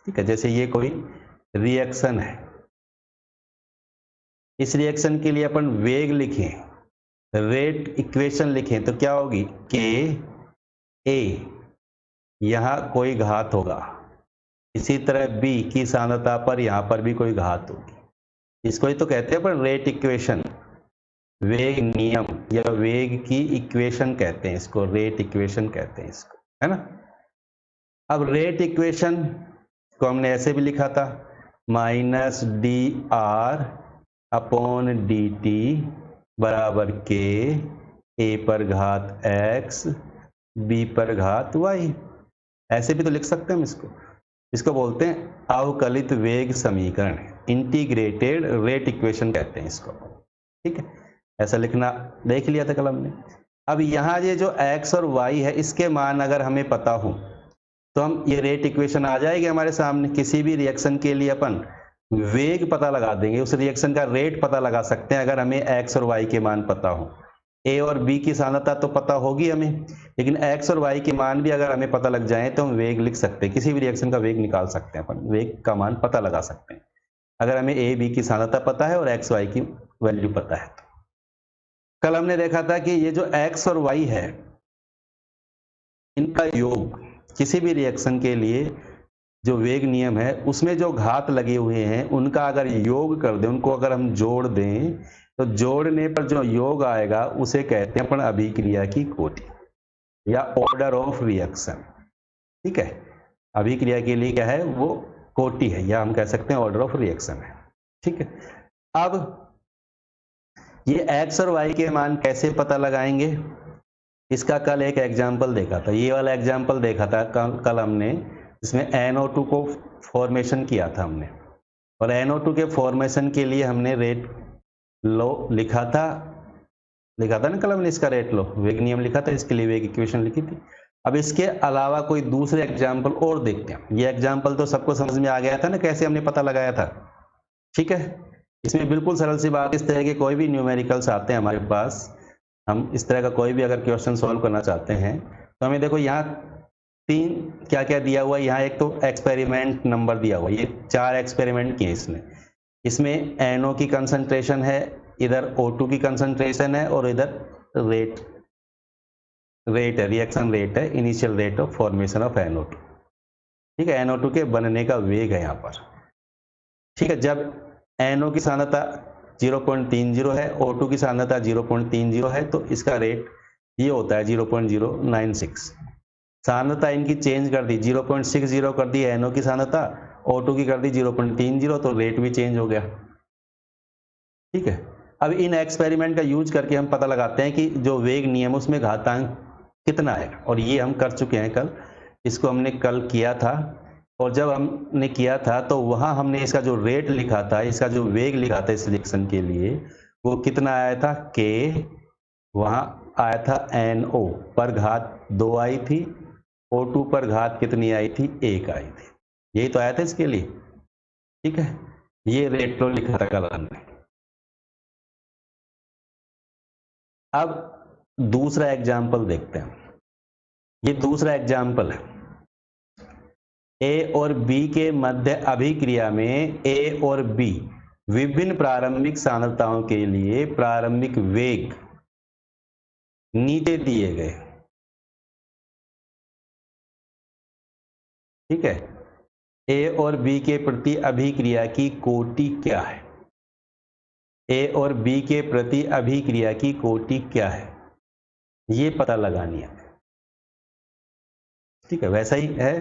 ठीक है, जैसे ये कोई रिएक्शन है, इस रिएक्शन के लिए अपन वेग लिखें, रेट इक्वेशन लिखें तो क्या होगी, के ए, यहां कोई घात होगा, इसी तरह बी की सांद्रता पर यहां पर भी कोई घात होगी, इसको ही तो कहते हैं अपन रेट इक्वेशन, वेग नियम या वेग की इक्वेशन कहते हैं इसको, रेट इक्वेशन कहते हैं इसको, है ना। अब रेट इक्वेशन को हमने ऐसे भी लिखा था, minus D R upon D T बराबर के ए पर घात एक्स बी पर घात वाई, ऐसे भी तो लिख सकते हैं हम इसको, इसको बोलते हैं अवकलित वेग समीकरण, इंटीग्रेटेड रेट इक्वेशन कहते हैं इसको, ठीक है। ऐसा लिखना देख लिया था कल हमने। अब यहाँ ये जो x और y है इसके मान अगर हमें पता हो तो हम ये रेट इक्वेशन आ जाएगी हमारे सामने, किसी भी रिएक्शन के लिए अपन वेग पता लगा देंगे, उस रिएक्शन का रेट पता लगा सकते हैं अगर हमें x और y के मान पता हो। a और b की सांद्रता तो पता होगी हमें, लेकिन x और y के मान भी अगर हमें पता लग जाए तो हम वेग लिख सकते हैं, किसी भी रिएक्शन का वेग निकाल सकते हैं अपन, वेग का मान पता लगा सकते हैं अगर हमें a b की सांद्रता पता है और x y की वैल्यू पता है तो। कल हमने देखा था कि ये जो x और y है इनका योग किसी भी रिएक्शन के लिए जो वेग नियम है उसमें जो घात लगे हुए हैं उनका अगर योग कर दें, उनको अगर हम जोड़ दें तो जोड़ने पर जो योग आएगा उसे कहते हैं अपन अभिक्रिया की कोटि या ऑर्डर ऑफ रिएक्शन, ठीक है। अभिक्रिया के लिए क्या है, वो कोटि है या हम कह सकते हैं ऑर्डर ऑफ रिएक्शन है, ठीक है। अब ये x और y के मान कैसे पता लगाएंगे, इसका कल एक एग्जाम्पल देखा था, ये वाला एग्जाम्पल देखा था कल हमने, इसमें NO2 को फॉर्मेशन किया था हमने, और NO2 के फॉर्मेशन के लिए हमने रेट लो लिखा था ना कल हमने, इसका रेट लो वेग नियम लिखा था, इसके लिए वेग इक्वेशन लिखी थी। अब इसके अलावा कोई दूसरे एग्जाम्पल और देखते हैं, ये एग्जाम्पल तो सबको समझ में आ गया था ना कैसे हमने पता लगाया था, ठीक है। इसमें बिल्कुल सरल सी बात, इस तरह के कोई भी न्यूमेरिकल्स आते हैं हमारे पास, हम इस तरह का कोई भी अगर क्वेश्चन सॉल्व करना चाहते हैं तो हमें देखो यहाँ तीन क्या क्या दिया हुआ है, यहाँ एक तो एक्सपेरिमेंट नंबर दिया हुआ है, ये 4 एक्सपेरिमेंट किए इसमें NO की कंसंट्रेशन है, इधर O2 की कंसंट्रेशन है और इधर रेट है, रिएक्शन रेट है, initial rate of formation of NO2, ठीक है। NO2 के बनने का वेग है यहाँ पर, ठीक है। जब NO की सांद्रता 0.30 है, O2 की सांद्रता 0.30 है तो इसका रेट ये होता है 0.096। सांद्रता इनकी चेंज कर दी, 0.60 कर दी NO की सांद्रता, O2 की कर दी 0.30, तो रेट भी चेंज हो गया, ठीक है। अब इन एक्सपेरिमेंट का यूज करके हम पता लगाते हैं कि जो वेग नियम उसमें घातांक कितना है, और ये हम कर चुके हैं कल, इसको हमने कल किया था, और जब हमने किया था तो वहां हमने इसका जो रेट लिखा था, इसका जो वेग लिखा था इस रिएक्शन के लिए, वो कितना आया था, के, वहां आया था NO पर घात 2 आई थी, O2 पर घात कितनी आई थी, 1 आई थी, यही तो आया था इसके लिए, ठीक है। ये रेट लो लिखा था कल हमने। अब दूसरा एग्जाम्पल देखते हैं, ये दूसरा एग्जाम्पल है, A और B के मध्य अभिक्रिया में A और B विभिन्न प्रारंभिक सांद्रताओं के लिए प्रारंभिक वेग नीचे दिए गए, ठीक है। A और B के प्रति अभिक्रिया की कोटि क्या है, A और B के प्रति अभिक्रिया की कोटि क्या है, ये पता लगानी है, ठीक है। वैसा ही है,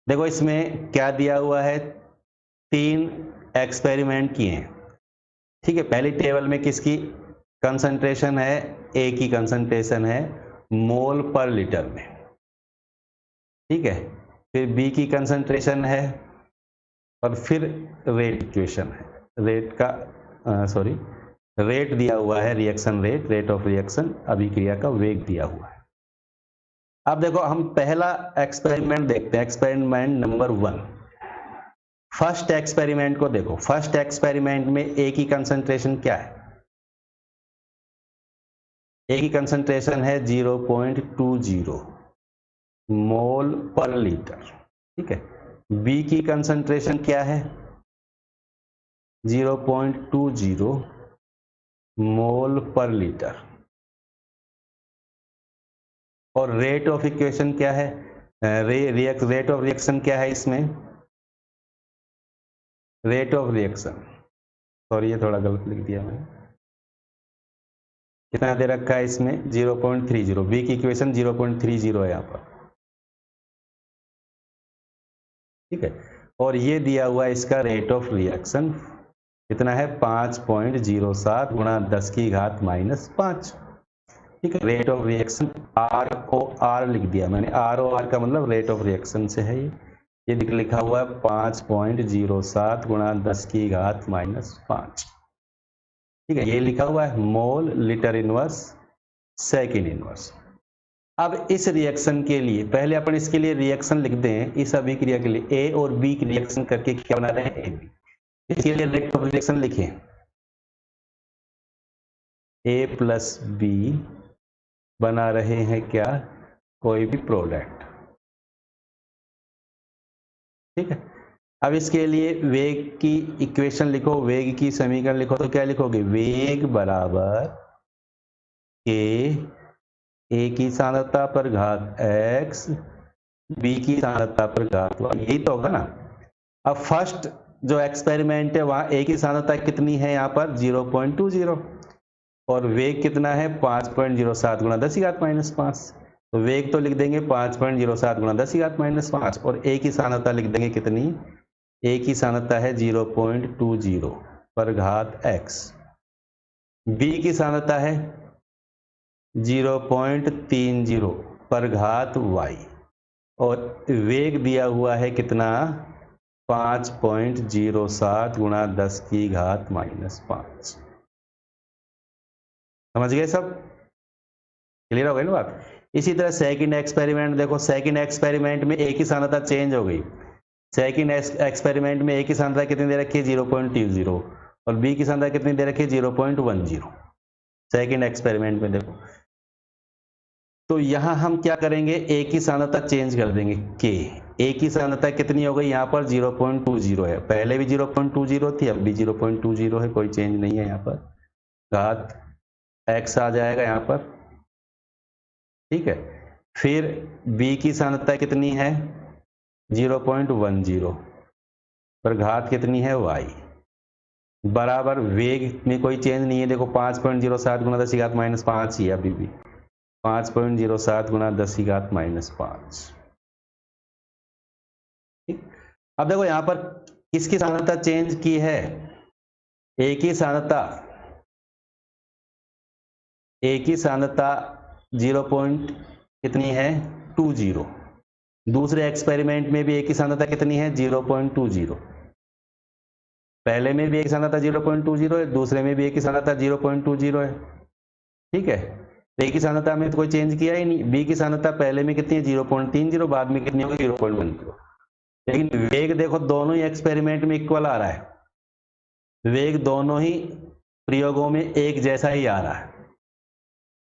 देखो इसमें क्या दिया हुआ है, 3 एक्सपेरिमेंट किए हैं, ठीक है। पहली टेबल में किसकी कंसंट्रेशन है, A की कंसंट्रेशन है मोल पर लीटर में, ठीक है। फिर B की कंसंट्रेशन है और फिर रेट इक्वेशन है, रेट का रेट दिया हुआ है, reaction rate, rate of reaction, अभिक्रिया का वेग दिया हुआ है। अब देखो हम पहला एक्सपेरिमेंट देखते हैं, एक्सपेरिमेंट नंबर 1। फर्स्ट एक्सपेरिमेंट को देखो, फर्स्ट एक्सपेरिमेंट में A की कंसंट्रेशन क्या है, A की कंसंट्रेशन है 0.20 मोल पर लीटर, ठीक है। बी की कंसंट्रेशन क्या है 0.20 मोल पर लीटर, और रेट ऑफ इक्वेशन क्या है, रेट ऑफ रिएक्शन क्या है इसमें, रेट ऑफ रिएक्शन, सॉरी ये थोड़ा गलत लिख दिया मैंने, कितना दे रखा है इसमें 0.30, बी की इक्वेशन 0.30 है यहाँ पर, ठीक है। और ये दिया हुआ है इसका रेट ऑफ रिएक्शन कितना है 5.07 गुणा 10 की घात -5, ठीक है। रेट ऑफ रिएक्शन ROR लिख दिया मैंने, ROR का मतलब रेट ऑफ रिएक्शन से है ये लिखा हुआ है 5.07 गुणा 10 की घात -5, ठीक है। ये लिखा हुआ है mole litre inverse second inverse. अब इस रिएक्शन के लिए पहले अपन इसके लिए रिएक्शन लिख दें, इस अभिक्रिया के लिए ए और बी की रिएक्शन करके क्या बना रहे हैं ए बी, इसके लिए रेट ऑफ रिएक्शन लिखें ए प्लस बी बना रहे हैं क्या, कोई भी प्रोडक्ट, ठीक है। अब इसके लिए वेग की इक्वेशन लिखो, वेग की समीकरण लिखो, तो क्या लिखोगे वेग बराबर के ए की सांद्रता पर घात x बी की सांद्रता पर घात y, यही तो होगा ना। अब फर्स्ट जो एक्सपेरिमेंट है वहां ए की सांद्रता कितनी है यहाँ पर 0.20 और वेग कितना है 5.07 गुणा 10 की घात -5, तो वेग तो लिख देंगे 5.07 गुणा 10 की घात -5 और ए की सांद्रता लिख देंगे कितनी, ए की सांद्रता है 0.20 पर घात x, बी की सांद्रता है 0.30 पर घात y और वेग दिया हुआ है कितना 5.07 गुणा 10 की घात -5। समझ गए सब, क्लियर हो गई ना बात। इसी तरह सेकंड एक्सपेरिमेंट देखो, सेकंड एक्सपेरिमेंट में ए की सांद्रता चेंज हो गई, सेकंड एक्सपेरिमेंट में ए की सांद्रता कितनी दे रखी है 0.20 और बी की सांद्रता कितनी दे रखी है 0.10 सेकंड एक्सपेरिमेंट में देखो। तो यहां हम क्या करेंगे ए की सांद्रता चेंज कर देंगे के, ए की सांद्रता कितनी हो गई यहाँ पर 0.20 है, पहले भी 0.20 थी अब भी 0.20 है, कोई चेंज नहीं है यहाँ पर, घात x आ जाएगा यहाँ पर, ठीक है। फिर b की सांद्रता कितनी है 0.10 पर घात कितनी है y बराबर वेग में कोई चेंज नहीं है, देखो 5.07 गुणा 10 की घात -5 ही है अभी भी, 5.07 गुणा 10 की घात -5, ठीक। अब देखो यहां पर किसकी सांद्रता चेंज की है, ए की सांद्रता, ए की सांद्रता 0. कितनी है 20, दूसरे एक्सपेरिमेंट में भी ए की सांद्रता कितनी है 0.20, पहले में भी ए की सांद्रता 0.20 है, दूसरे में भी ए की सांद्रता 0.20 है, ठीक है। ए की सांद्रता में तो कोई चेंज किया ही नहीं, बी की सांद्रता पहले में कितनी है 0.30, बाद में कितनी होगी 0.10, लेकिन वेग देखो दोनों ही एक्सपेरिमेंट में इक्वल आ रहा है, वेग दोनों ही प्रयोगों में एक जैसा ही आ रहा है,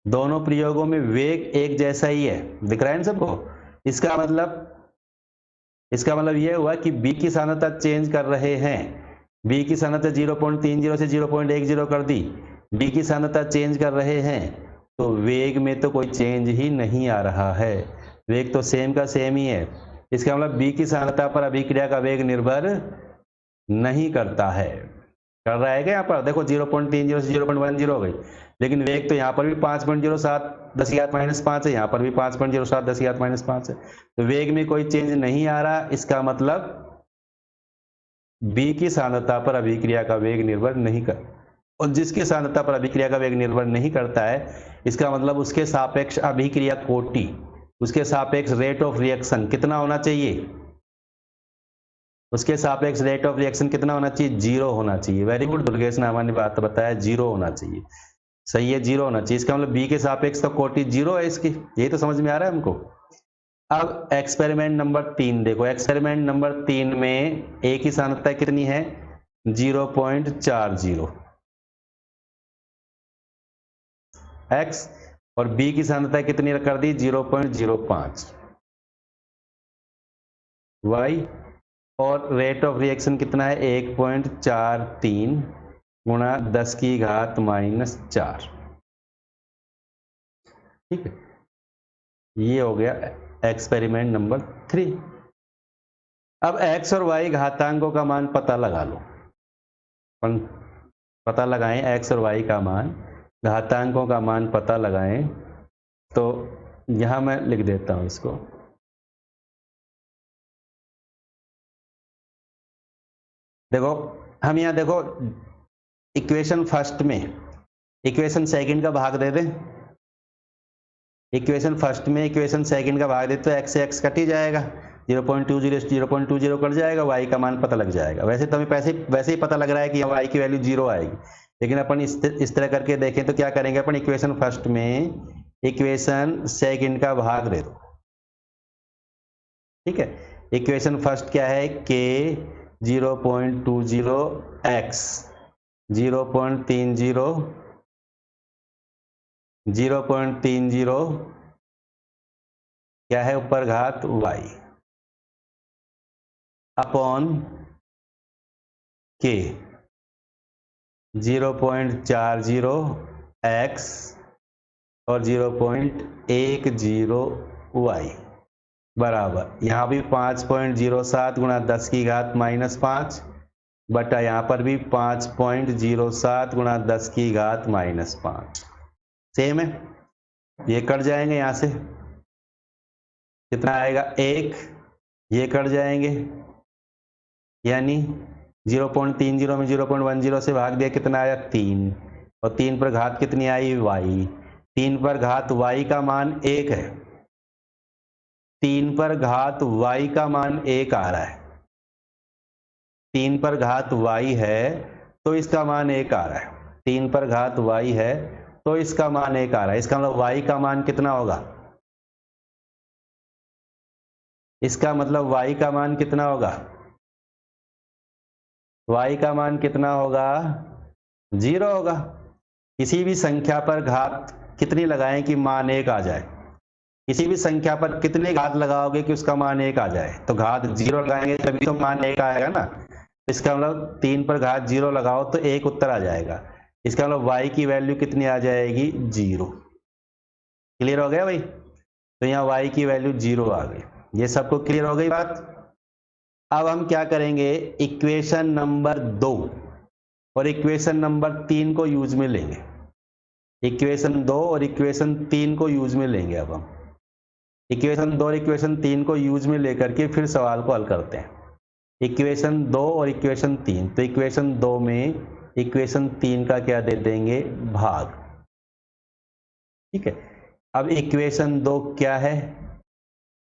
दोनों प्रयोगों में वेग एक जैसा ही है, दिख रहा है ना सबको। इसका मतलब यह हुआ कि बी की सांद्रता चेंज कर रहे हैं, बी की सांद्रता 0.30 से 0.10 कर दी, बी की सांद्रता चेंज कर रहे हैं, तो वेग में तो कोई चेंज ही नहीं आ रहा है, वेग तो सेम का सेम ही है। इसका मतलब बी की सांद्रता पर अभिक्रिया का वेग निर्भर नहीं करता है, कर रहा है क्या यहाँ पर देखो 0.30 से 0.10 हो गई, लेकिन वेग तो यहाँ पर भी 5.07 10 की घात -5 है, यहाँ पर भी 5.07 10 की घात -5 है, तो वेग में कोई चेंज नहीं आ रहा, इसका मतलब बी की सांद्रता पर अभिक्रिया का वेग निर्भर नहीं कर, और जिसकी सांद्रता पर अभिक्रिया का वेग निर्भर नहीं करता है इसका मतलब उसके सापेक्ष अभिक्रिया कोटि, उसके सापेक्ष रेट ऑफ रिएक्शन कितना होना चाहिए, उसके सापेक्ष रेट ऑफ रिएक्शन कितना होना चाहिए 0 होना चाहिए। वेरी गुड दुर्गेश ने हमारी बात बताया 0 होना चाहिए, सही है 0 होना चाहिए, इसका मतलब बी के सापेक्ष तो कोटि 0 है इसकी, यही तो समझ में आ रहा है हमको। अब एक्सपेरिमेंट नंबर 3 देखो, एक्सपेरिमेंट नंबर 3 में ए की सांद्रता कितनी है 0.40 x और बी की सांद्रता कितनी कर दी 0.05 y और रेट ऑफ रिएक्शन कितना है 1.43 गुणा 10 की घात -4। ठीक है, ये हो गया एक्सपेरिमेंट नंबर 3। अब x और y घातांकों का मान पता लगा लो। पता लगाएं x और y का मान, घातांकों का मान पता लगाएं। तो यहां मैं लिख देता हूं इसको। देखो हम यहां देखो इक्वेशन फर्स्ट में इक्वेशन सेकंड का भाग दे दें। इक्वेशन फर्स्ट में इक्वेशन सेकंड का भाग दे तो x से x कट ही जाएगा, 0.20 0.20 कट जाएगा, y का मान पता लग जाएगा। वैसे तो हमें वैसे ही पता लग रहा है कि y की वैल्यू 0 आएगी, लेकिन अपन इस तरह करके देखें तो क्या करेंगे, अपन इक्वेशन फर्स्ट में इक्वेशन सेकंड का भाग दे दो। ठीक है, इक्वेशन फर्स्ट क्या है, k 0.20 x 0.30 क्या है ऊपर घात y अपॉन k 0.40 x और 0.10 y बराबर, यहाँ भी 5.07 गुणा 10 की घात -5 बटा यहाँ पर भी 5.07 गुणा 10 की घात -5। सेम है, ये कट जाएंगे यहाँ से, कितना आएगा 1, ये कट जाएंगे, यानी 0.30 में 0.10 से भाग दिया, कितना आया 3, और 3 पर घात कितनी आई y, 3 पर घात y का मान 1 है, 3 पर घात y का मान 1 आ रहा है, 3 पर घात y है तो इसका मान 1 आ रहा है, 3 पर घात y है तो इसका मान 1 आ रहा है। इसका मतलब y का मान कितना होगा, इसका मतलब y का मान कितना होगा, y का मान कितना होगा 0 होगा। किसी भी संख्या पर घात कितनी लगाएं कि मान 1 आ जाए, किसी भी संख्या पर कितने घात लगाओगे कि उसका मान 1 आ जाए, तो घात 0 लगाएंगे तभी तो मान 1 आएगा ना। इसका मतलब 3 पर घात 0 लगाओ तो 1 उत्तर आ जाएगा, इसका मतलब y की वैल्यू कितनी आ जाएगी 0। क्लियर हो गया भाई, तो यहाँ y की वैल्यू 0 आ गई। ये सबको क्लियर हो गई बात। अब हम क्या करेंगे, इक्वेशन नंबर 2 और इक्वेशन नंबर 3 को यूज में लेंगे। इक्वेशन 2 और इक्वेशन 3 को यूज में लेंगे। अब हम इक्वेशन 2 और इक्वेशन 3 को यूज में लेकर के फिर सवाल को हल करते हैं। इक्वेशन 2 और इक्वेशन 3, तो इक्वेशन 2 में इक्वेशन 3 का क्या दे देंगे, भाग। ठीक है, अब इक्वेशन 2 क्या है,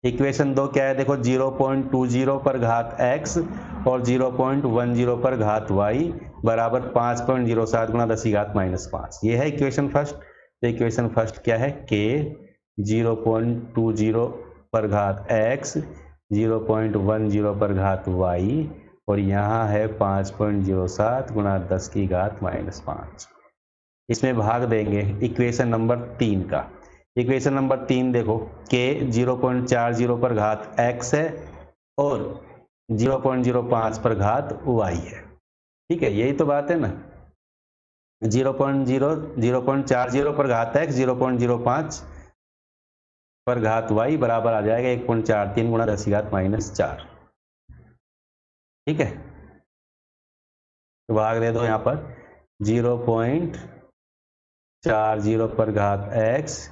इक्वेशन 2 क्या है, देखो 0.20 पर घात x और 0.10 पर घात y बराबर 5.07 गुणा 10 की घात -5। ये है इक्वेशन फर्स्ट। तो इक्वेशन फर्स्ट क्या है, k 0.20 पर घात x 0.10 पर घात y और यहाँ है 5.07 गुणा 10 की घात -5। इसमें भाग देंगे इक्वेशन नंबर 3 का। इक्वेशन नंबर 3 देखो, k 0.40 पर घात x है और 0.05 पर घात y है। ठीक है, यही तो बात है ना, 0.40 पर घात x 0.05 पर घात y बराबर आ जाएगा 1.43 गुणा 10 की घात -4। ठीक है, तो भाग दे दो यहाँ पर 0.40 पर घात x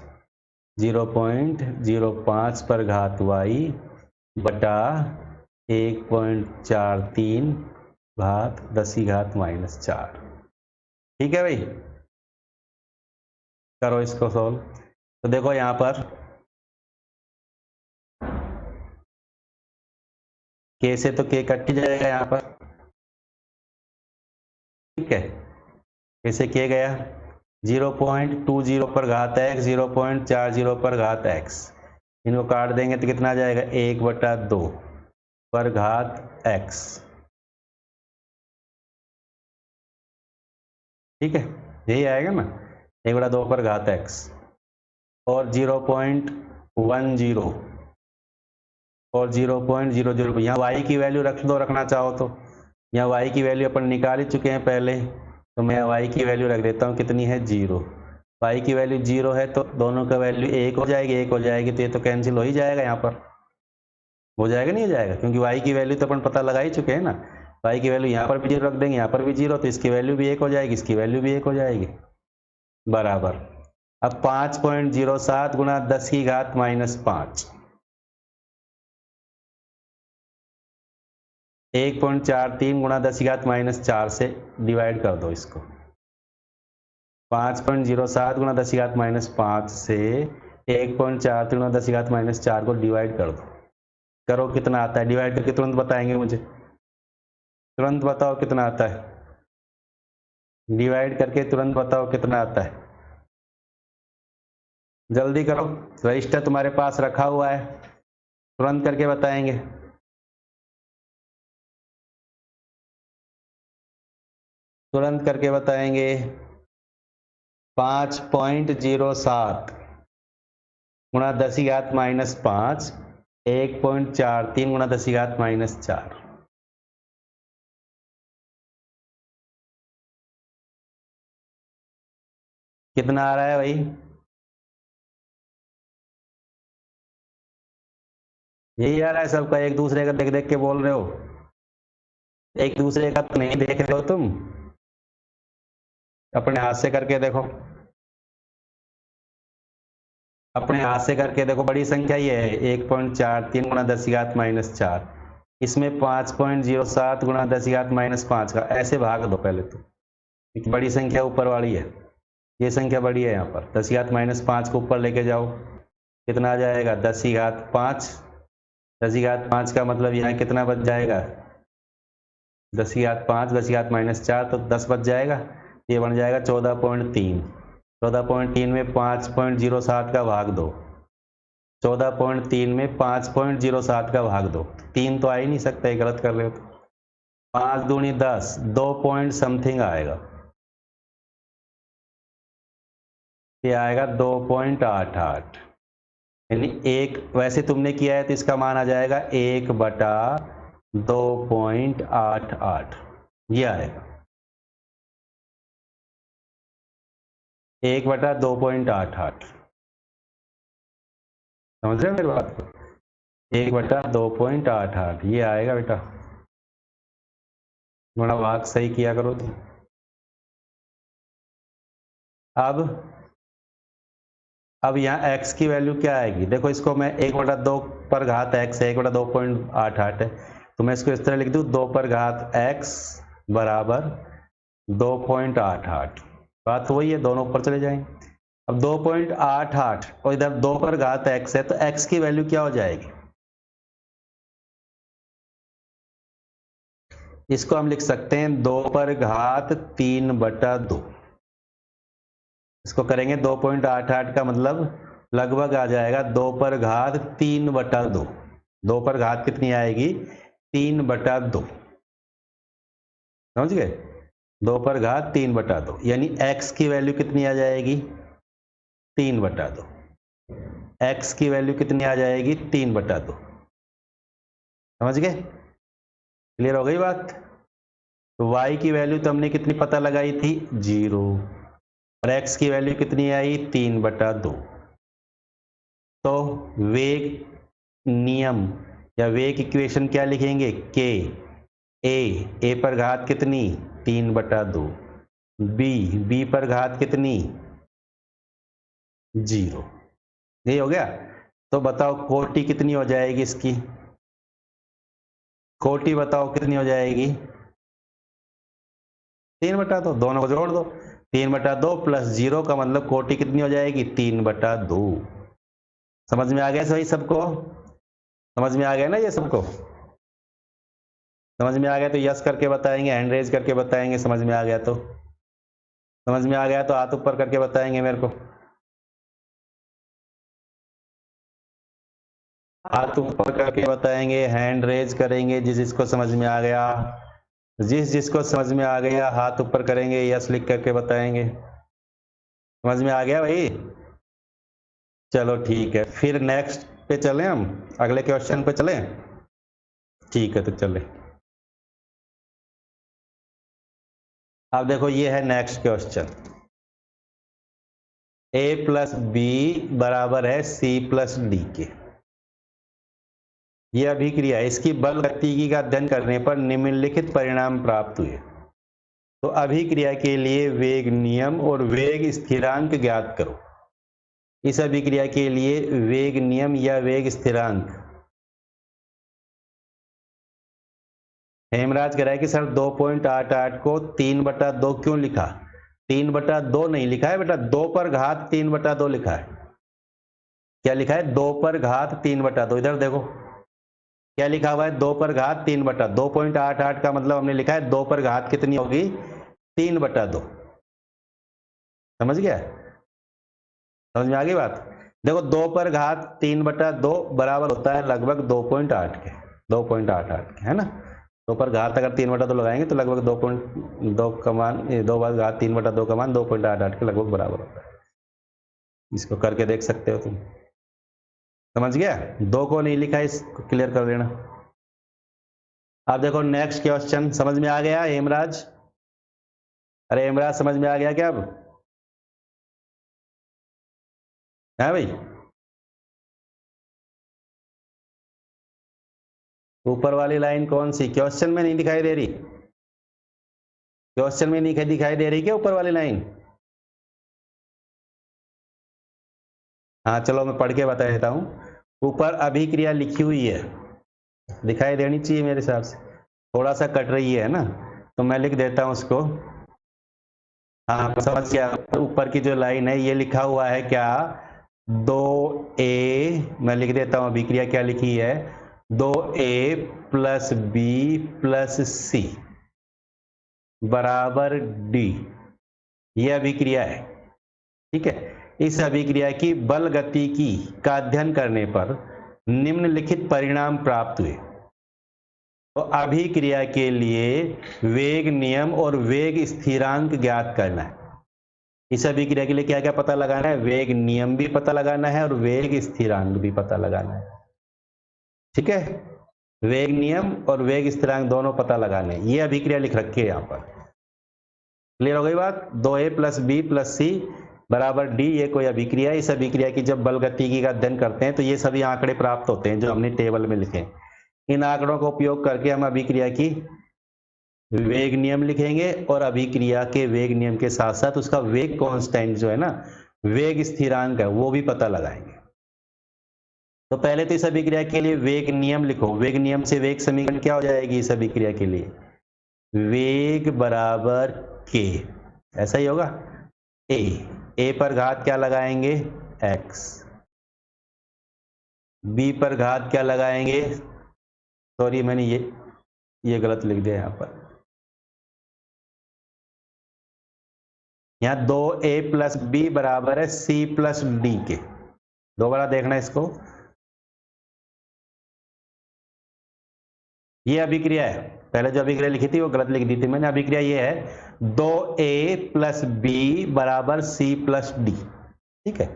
0.05 पर घात y बटा 1.43 घात 10 की घात -4। ठीक है भाई, करो इसको सॉल्व। तो देखो यहाँ पर k से तो k कट ही जाएगा यहाँ पर। ठीक है, कैसे k गया, 0.20 पर घात x 0.40 पर घात x, इनको काट देंगे तो कितना आ जाएगा 1/2 पर घात x। ठीक है, यही आएगा ना, 1/2 पर घात x और 0.10 और 0.00, यहाँ वाई की वैल्यू रख दो, रखना चाहो तो। यहाँ वाई की वैल्यू अपन निकाल ही चुके हैं पहले, तो मैं वाई की वैल्यू रख देता हूँ, कितनी है 0। वाई की वैल्यू 0 है तो दोनों का वैल्यू 1 हो जाएगी, 1 हो जाएगी, तो ये तो कैंसिल हो ही जाएगा, यहाँ पर हो जाएगा, नहीं हो जाएगा, क्योंकि वाई की वैल्यू तो अपन पता लगा ही चुके हैं ना। वाई की वैल्यू यहाँ पर भी 0 रख देंगे, यहाँ पर भी 0, तो इसकी वैल्यू भी 1 हो जाएगी, इसकी वैल्यू भी 1 हो जाएगी, बराबर। अब 5.07 गुणा 10 की घात -5, 1.43 गुणा 10 की घात -4 से डिवाइड कर दो इसको। 5.07 गुणा 10 की घात -5 से 1.43 गुणा 10 की घात -4 को डिवाइड कर दो। करो कितना आता है, डिवाइड करके तुरंत बताएंगे मुझे, तुरंत बताओ कितना आता है, डिवाइड करके तुरंत बताओ कितना आता है, जल्दी करो, रजिस्टर तुम्हारे पास रखा हुआ है, तुरंत करके बताएंगे। तुरंत करके बताएंगे। 5.07 गुणा 10 की घात -5, 1.43 गुणा 10 की घात -4। कितना आ रहा है भाई? यही आ रहा है सबका, एक दूसरे का देख देख के बोल रहे हो, एक दूसरे का तो नहीं देख रहे हो तुम, अपने हाथ से करके देखो, अपने हाथ से करके देखो। बड़ी संख्या ये है 1.43 गुणा 10 की घात -4, इसमें 5.07 गुणा 10 की घात -5 का ऐसे भाग दो पहले तो, एक बड़ी संख्या ऊपर वाली है, ये संख्या बड़ी है, यहाँ पर 10 की घात -5 को ऊपर लेके जाओ, कितना आ जाएगा 10 की घात 5, 10 की घात 5 का मतलब यहाँ कितना बच जाएगा, 10 की घात 5, 10 की घात -4, तो 10 बच जाएगा, ये बन जाएगा 14.3। 14.3 में 5.07 का भाग दो, 14.3 में 5.07 का भाग दो, 3 तो आ ही नहीं सकता, ये गलत कर रहे हो तो। 5 दूनी 10, 2 पॉइंट समथिंग आएगा, ये आएगा 2.88, यानी एक, वैसे तुमने किया है तो इसका मान आ जाएगा 1/2.88, ये आएगा 1/2.88, समझ रहे हो मेरी बात को? 1/2.88 ये आएगा बेटा, थोड़ा भाग सही किया करो तुम। अब यहाँ x की वैल्यू क्या आएगी, देखो इसको मैं 1/2 पर घात x है, 1/2.88 है, तो मैं इसको इस तरह लिख दूँ, 2 पर घात x बराबर 2.88, बात वही है, दोनों ऊपर चले जाएंगे। अब 2.88 और इधर 2 पर घात x है, तो x की वैल्यू क्या हो जाएगी, इसको हम लिख सकते हैं 2 पर घात 3/2, इसको करेंगे 2.88 का मतलब लगभग आ जाएगा 2 पर घात 3/2, 2 पर घात कितनी आएगी 3/2, समझ गए, 2 पर घात 3/2, यानी x की वैल्यू कितनी आ जाएगी 3/2, x की वैल्यू कितनी आ जाएगी 3/2, समझ गए, क्लियर हो गई बात। तो y की वैल्यू तो हमने कितनी पता लगाई थी 0, और x की वैल्यू कितनी आई 3/2, तो वेग नियम या वेग इक्वेशन क्या लिखेंगे, k, a पर घात कितनी 3/2, b पर घात कितनी 0, ये हो गया। तो बताओ कोटि कितनी हो जाएगी इसकी, कोटि बताओ कितनी हो जाएगी 3/2, दोनों को जोड़ दो, 3/2 प्लस 0 का मतलब कोटि कितनी हो जाएगी 3/2, समझ में आ गया सही सबको, समझ में आ गया ना ये सबको, समझ में आ गया तो यस करके बताएंगे, हैंड रेज करके बताएंगे, समझ में आ गया तो, समझ में आ गया तो हाथ ऊपर करके बताएंगे मेरे को, हाथ ऊपर करके बताएंगे, हैंड रेज करेंगे जिस जिसको समझ में आ गया, जिस जिसको समझ में आ गया हाथ ऊपर करेंगे, यस लिख करके बताएंगे, समझ में आ गया भाई, चलो ठीक है, फिर नेक्स्ट पे चलें, हम अगले क्वेश्चन पे चलें? ठीक है, तो चलें। अब देखो ये है next question, a plus B बराबर है c प्लस डी के। यह अभिक्रिया, इसकी बल गतिकी का अध्ययन करने पर निम्नलिखित परिणाम प्राप्त हुए। तो अभिक्रिया के लिए वेग नियम और वेग स्थिरांक ज्ञात करो। इस अभिक्रिया के लिए वेग नियम या वेग स्थिरांक, हेमराज कह रहा है कि सर 2.88 को 3/2 क्यों लिखा? 3/2 नहीं लिखा है बेटा, 2 पर घात 3/2 लिखा है। क्या लिखा है? 2 पर घात 3/2। इधर देखो क्या लिखा हुआ है, 2 पर घात 3/2। 2.88 का मतलब हमने लिखा है 2 पर घात कितनी होगी? 3/2। समझ गया? समझ में आ गई बात? देखो 2 पर घात 3/2 बराबर होता है लगभग 2.8 के, 2.88 के, है ना। 2 पर घात अगर 3/2 लगाएंगे तो लगभग 2.2 का मान, 2 पर घात 3/2 का मान 2.88 के लगभग बराबर होता है। इसको करके देख सकते हो तुम। समझ गया? 2 को नहीं लिखा, इसको क्लियर कर देना। अब देखो नेक्स्ट क्वेश्चन, समझ में आ गया हेमराज? अरे हेमराज समझ में आ गया क्या अब? है भाई? ऊपर वाली लाइन कौन सी? क्वेश्चन में नहीं दिखाई दे रही? क्वेश्चन में नहीं दिखाई दे रही क्या ऊपर वाली लाइन? हाँ चलो मैं पढ़ के बता देता हूं। ऊपर अभिक्रिया लिखी हुई है, दिखाई देनी चाहिए मेरे हिसाब से, थोड़ा सा कट रही है ना, तो मैं लिख देता हूं उसको। हाँ समझ गया। ऊपर की जो लाइन है ये लिखा हुआ है क्या? 2a, मैं लिख देता हूं अभिक्रिया क्या लिखी है, 2a प्लस बी प्लस सी बराबर डी। यह अभिक्रिया है, ठीक है। इस अभिक्रिया की बल गतिकी का अध्ययन करने पर निम्नलिखित परिणाम प्राप्त हुए। तो अभिक्रिया के लिए वेग नियम और वेग स्थिरांक ज्ञात करना है। इस अभिक्रिया के लिए क्या क्या पता लगाना है? वेग नियम भी पता लगाना है और वेग स्थिरांक भी पता लगाना है, ठीक है। वेग नियम और वेग स्थिरांक दोनों पता लगाने, ये अभिक्रिया लिख रखी है यहां पर। क्लियर हो गई बात? 2a प्लस बी प्लस सी बराबर डी, ये कोई अभिक्रिया है। इस अभिक्रिया की जब बल गतिकी का अध्ययन करते हैं तो ये सभी आंकड़े प्राप्त होते हैं जो हमने टेबल में लिखे। इन आंकड़ों का उपयोग करके हम अभिक्रिया की वेग नियम लिखेंगे और अभिक्रिया के वेग नियम के साथ साथ उसका वेग कांस्टेंट जो है ना, वेग स्थिरांक है, वो भी पता लगाएंगे। तो पहले तो इस अभिक्रिया के लिए वेग नियम लिखो। वेग नियम से वेग समीकरण क्या हो जाएगी इस अभिक्रिया के लिए? वेग बराबर के, ऐसा ही होगा। ए पर घात क्या लगाएंगे? एक्स। बी पर घात क्या लगाएंगे? सॉरी मैंने ये गलत लिख दिया यहां पर। यहां 2a प्लस बी बराबर है c प्लस डी के। दोबारा देखना इसको, ये अभिक्रिया है। पहले जो अभिक्रिया लिखी थी वो गलत लिख दी थी मैंने। अभिक्रिया ये है 2a प्लस बी बराबर c प्लस डी, ठीक है।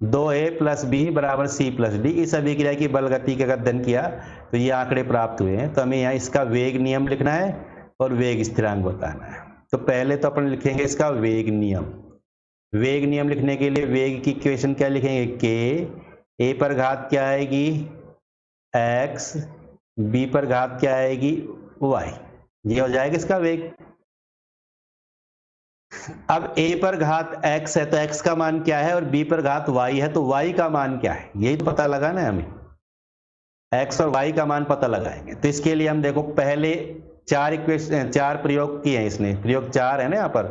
2a प्लस बी बराबर c प्लस डी। इस अभिक्रिया की बल गति का अध्ययन किया तो ये आंकड़े प्राप्त हुए हैं। तो हमें यहाँ इसका वेग नियम लिखना है और वेग स्थिरांक बताना है। तो पहले तो अपन लिखेंगे इसका वेग नियम। वेग नियम लिखने के लिए वेग की इक्वेशन क्या लिखेंगे? के। ए पर घात क्या आएगी? एक्स। बी पर घात क्या आएगी? वाई। ये हो जाएगा इसका वेग। अब a पर घात x है तो x का मान क्या है, और b पर घात y है तो y का मान क्या है, यही तो पता लगाना है हमें। x और y का मान पता लगाएंगे। तो इसके लिए हम देखो पहले 4 प्रयोग किए हैं इसने, प्रयोग 4 है ना यहाँ पर।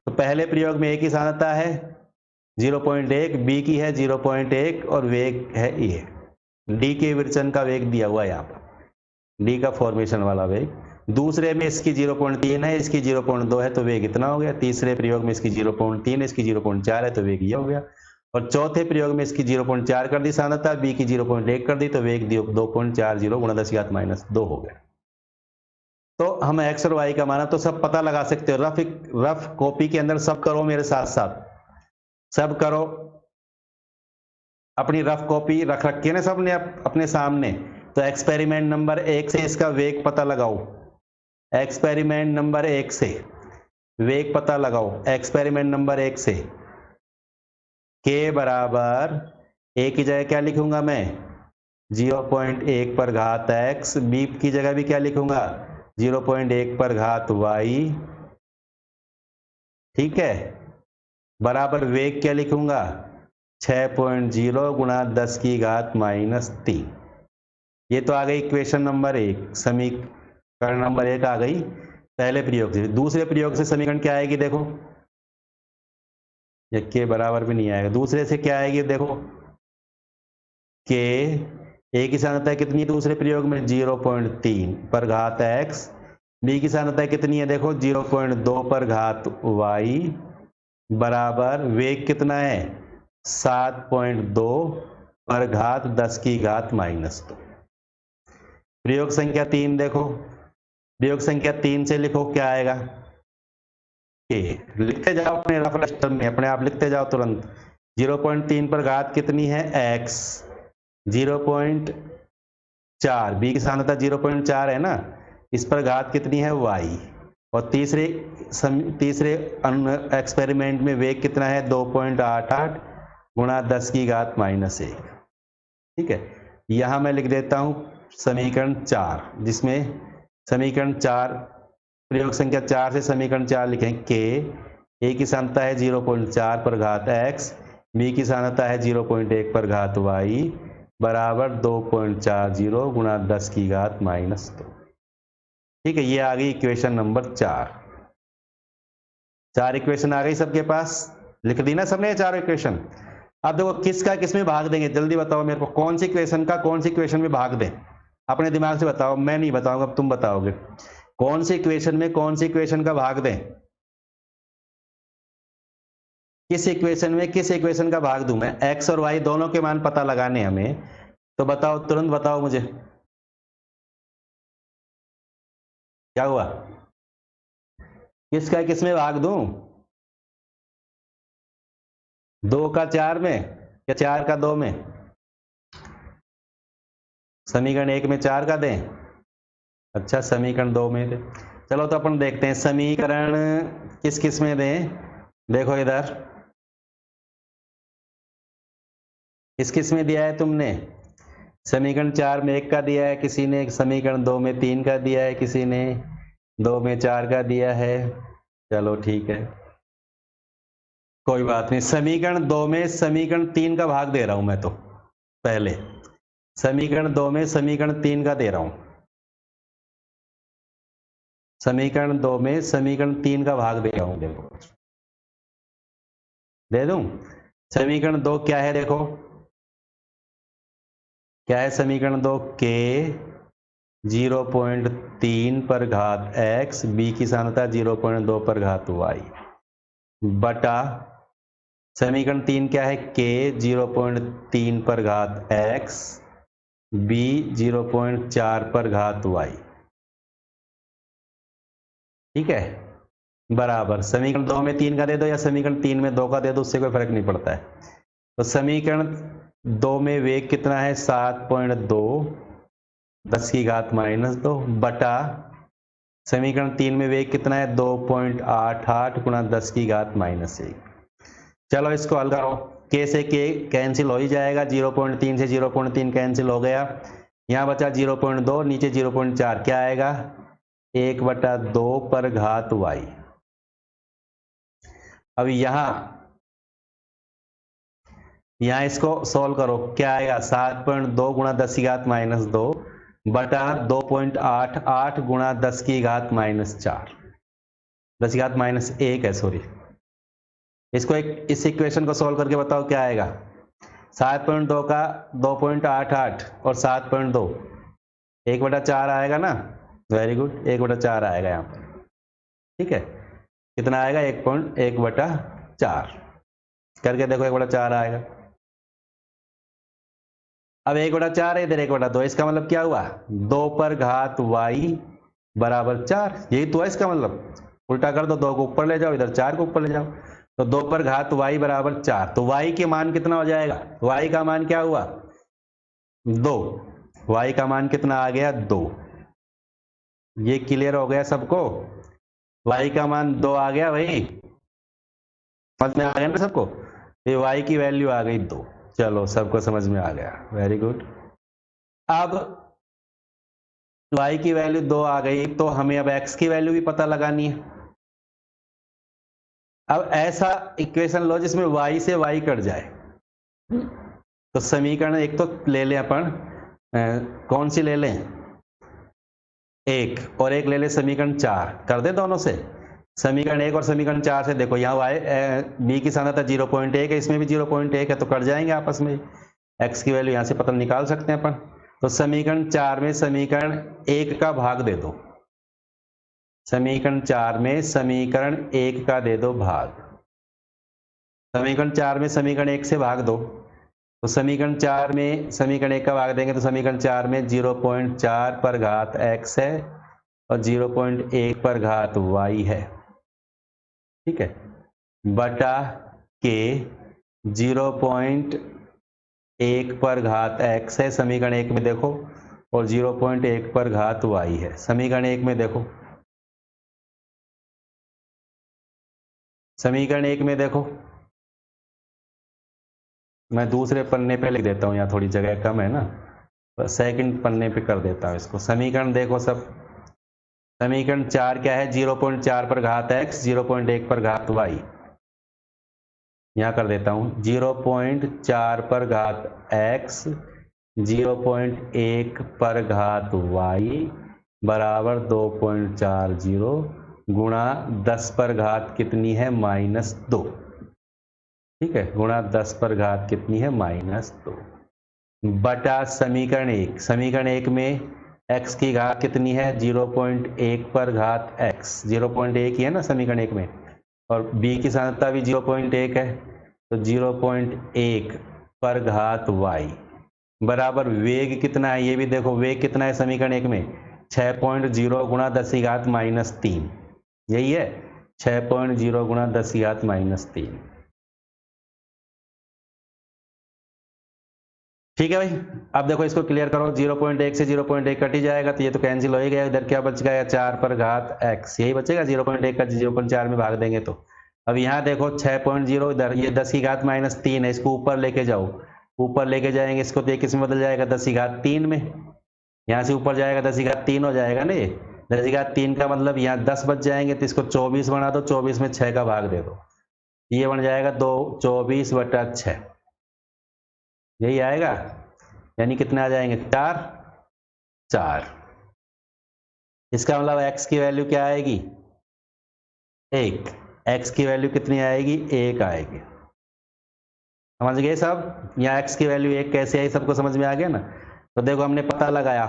तो पहले प्रयोग में a की सांद्रता है 0.1, b की है 0.1 और वेग है ये। d के विचलन का वेग दिया हुआ है यहाँ पर, d का फॉर्मेशन वाला वेग। दूसरे में इसकी 0.3 है, इसकी 0.2 है तो वेग इतना हो गया। तीसरे प्रयोग में इसकी 0.3 है, इसकी 0.4 है तो वेग ये हो गया। और चौथे प्रयोग में इसकी 0.4 कर दी सांद्रता, बी की 0.1 कर दी तो वेग 2.40 गुणा 10⁻⁻2 हो गया। तो हम x और y का माना तो सब पता लगा सकते हो। रफ कॉपी के अंदर सब करो मेरे साथ साथ, सब करो। अपनी रफ कॉपी रख रखी है ना सबने अपने सामने, तो एक्सपेरिमेंट नंबर 1 से इसका वेग पता लगाओ। एक्सपेरिमेंट नंबर 1 से वेग पता लगाओ। एक्सपेरिमेंट नंबर 1 से के बराबर ए की जगह क्या लिखूंगा मैं 0.1 पर घात x, बी की जगह भी क्या लिखूंगा 0.1 पर घात y, ठीक है, बराबर वेग क्या लिखूंगा 6.0 गुणा 10 की घात -3। ये तो आ गई इक्वेशन नंबर 1, समीकरण नंबर 1 आ गई पहले प्रयोग से। दूसरे प्रयोग से समीकरण क्या आएगी देखो, ये के बराबर भी नहीं आएगा। दूसरे से क्या आएगी देखो, के ए की सांद्रता कितनी है दूसरे प्रयोग में 0.3 पर घात x, बी की सांद्रता कितनी है देखो 0.2 पर घात y, बराबर वेग कितना है 7.2 पर घात 10 की घात -2। प्रयोग संख्या 3 देखो, प्रयोग संख्या 3 से लिखो क्या आएगा, के लिखते जाओ अपने रफ रजिस्टर में, अपने आप लिखते जाओ तुरंत। 0.3 पर घात कितनी है x, 0.4, बी की सांद्रता 0.4 है ना, इस पर घात कितनी है y, और तीसरे एक्सपेरिमेंट में वेग कितना है 2.88 गुणा 10 की घात -1। ठीक है, यहां मैं लिख देता हूं समीकरण 4, जिसमें समीकरण 4 प्रयोग संख्या 4 से समीकरण 4 लिखें, के ए की सांद्रता है 0.4 पर घात x, बी की सांद्रता है 0.1 पर घात y, बराबर 2.40 गुणा 10 की घात -2। ठीक है, ये आ गई इक्वेशन नंबर 4। 4 इक्वेशन आ गई सबके पास, लिख दी ना सबने 4 इक्वेशन। अब देखो किसका किस में भाग देंगे, जल्दी बताओ मेरे को, कौन सी इक्वेशन का कौन सी इक्वेशन में भाग दें, अपने दिमाग से बताओ, मैं नहीं बताऊंगा, अब तुम बताओगे कौन सी इक्वेशन में कौन सी इक्वेशन का भाग दें, किस इक्वेशन में किस इक्वेशन का भाग दूं मैं, x और y दोनों के मान पता लगाने हमें, तो बताओ, तुरंत बताओ मुझे क्या हुआ, किसका किस में भाग दूं, 2 का 4 में या 4 का 2 में, समीकरण 1 में 4 का दें, अच्छा समीकरण 2 में दें। चलो तो अपन देखते हैं समीकरण किस किस में दें, देखो इधर किस किस में दिया है तुमने, समीकरण 4 में 1 का दिया है किसी ने, समीकरण 2 में 3 का दिया है किसी ने, 2 में 4 का दिया है, चलो ठीक है कोई बात नहीं। समीकरण 2 में समीकरण 3 का भाग दे रहा हूं मैं, तो पहले समीकरण 2 में समीकरण 3 का दे रहा हूं, समीकरण 2 में समीकरण 3 का भाग दे रहा हूं, देखो दे दूं। समीकरण 2 क्या है देखो, क्या है समीकरण 2, के 0.3 पर घात x, बी की सांद्रता 0.2 पर घात y, बटा समीकरण 3 क्या है, के 0.3 पर घात x, बी 0.4 पर घात y, ठीक है, बराबर समीकरण 2 में 3 का दे दो या समीकरण 3 में 2 का दे दो, उससे कोई फर्क नहीं पड़ता है। तो समीकरण 2 में वेग कितना है 7.2 10 की घात -2, बटा समीकरण 3 में वेग कितना है 2.88 गुणा 10 की घात -1। चलो इसको हल करो, के से के कैंसिल हो ही जाएगा, 0.3 से 0.3 कैंसिल हो गया, यहाँ बचा 0.2, नीचे 0.4, क्या आएगा 1/2 पर घात y। अब यहाँ इसको सोल्व करो, क्या आएगा 7.2 गुणा 10 की घात -2 बटा 2.88 गुणा 10 की घात -4, 10 की घात -1 है सॉरी। इसको इस इक्वेशन को सोल्व करके बताओ क्या आएगा, 7.2 का 2.88 और 7.2 1/4 आएगा ना, वेरी गुड 1/4 आएगा यहाँ पर, ठीक है, कितना आएगा 1/4 करके देखो 1/4 आएगा। अब 1/4 है इधर 1/2, इसका मतलब क्या हुआ 2 पर घात y बराबर 4, यही तो है इसका मतलब, उल्टा कर दो, 2 को ऊपर ले जाओ, इधर 4 को ऊपर ले जाओ, तो 2 पर घात y बराबर 4। तो y के मान कितना हो जाएगा? y का मान क्या हुआ? 2। y का मान कितना आ गया? 2। ये क्लियर हो गया सबको? y का मान 2 आ गया भाई, समझ में आ गया ना सबको? ये y की वैल्यू आ गई 2। चलो सबको समझ में आ गया, वेरी गुड। अब y की वैल्यू 2 आ गई, तो हमें अब x की वैल्यू भी पता लगानी है। अब ऐसा इक्वेशन लो जिसमें y से y कट जाए। तो समीकरण एक तो ले लें अपन, कौन सी ले लें? एक, और एक ले लें समीकरण 4। कर दे दोनों से, समीकरण 1 और समीकरण 4 से। देखो यहाँ y b की सांद्रता 0.1 है, इसमें भी 0.1 है, तो कट जाएंगे आपस में। x की वैल्यू यहाँ से पता निकाल सकते हैं अपन। तो समीकरण 4 में समीकरण 1 का भाग दे दो, समीकरण 4 में समीकरण 1 का दे दो भाग। समीकरण 4 में समीकरण 1 से भाग दो, तो समीकरण 4 में समीकरण 1 का भाग देंगे तो समीकरण 4 में 0.4 पर घात x है और 0.1 पर घात y है, ठीक है, बटा के 0.1 पर घात x है समीकरण 1 में देखो, और 0.1 पर घात y है समीकरण 1 में देखो। समीकरण 1 में देखो, मैं दूसरे पन्ने पे लिख देता हूँ, यहाँ थोड़ी जगह कम है ना, तो सेकंड पन्ने पे कर देता हूँ इसको। समीकरण देखो सब, समीकरण 4 क्या है? 0.4 पर घात x, 0.1 पर घात y। यहाँ कर देता हूँ 0.4 पर घात x, 0.1 पर घात y बराबर 2.40 गुणा 10 पर घात कितनी है? -2, ठीक है, गुणा 10 पर घात कितनी है? -2, बटा समीकरण 1। समीकरण 1 में x की घात कितनी है? 0.1 पर घात x, 0.1 ही है ना समीकरण 1 में, और b की सांद्रता भी 0.1 है, तो 0.1 पर घात y बराबर वेग कितना है? ये भी देखो, वेग कितना है समीकरण 1 में? 6.0 गुणा 10 की घात -3, यही है, 6.0 गुणा 10 की घात -3। ठीक है भाई, अब देखो इसको क्लियर करो। 0.1 से 0.1 कट ही जाएगा, तो ये तो कैंसिल हो ही गया। इधर क्या बच गया? 4 पर घात x, यही बचेगा। 0.1 का 0.4 में भाग देंगे तो। अब यहाँ देखो 6.0, इधर ये 10 की घात -3 है, इसको ऊपर लेके जाओ, ऊपर लेके जाएंगे इसको तो ये किस में बदल जाएगा? 10 की घात 3 में। यहाँ से ऊपर जाएगा 10 की घात 3 हो जाएगा ना, ये 10 की घात 3 का मतलब यहाँ 10 बच जाएंगे, तो इसको 24 बना दो, 24 में 6 का भाग दे दो, ये बन जाएगा 24/6, यही आएगा। यानी कितने आ जाएंगे? 4। इसका मतलब x की वैल्यू क्या आएगी? 1। x की वैल्यू कितनी आएगी? 1 आएगी। समझ गए सब? यहाँ x की वैल्यू 1 कैसे आई, सबको समझ में आ गया ना? तो देखो हमने पता लगाया,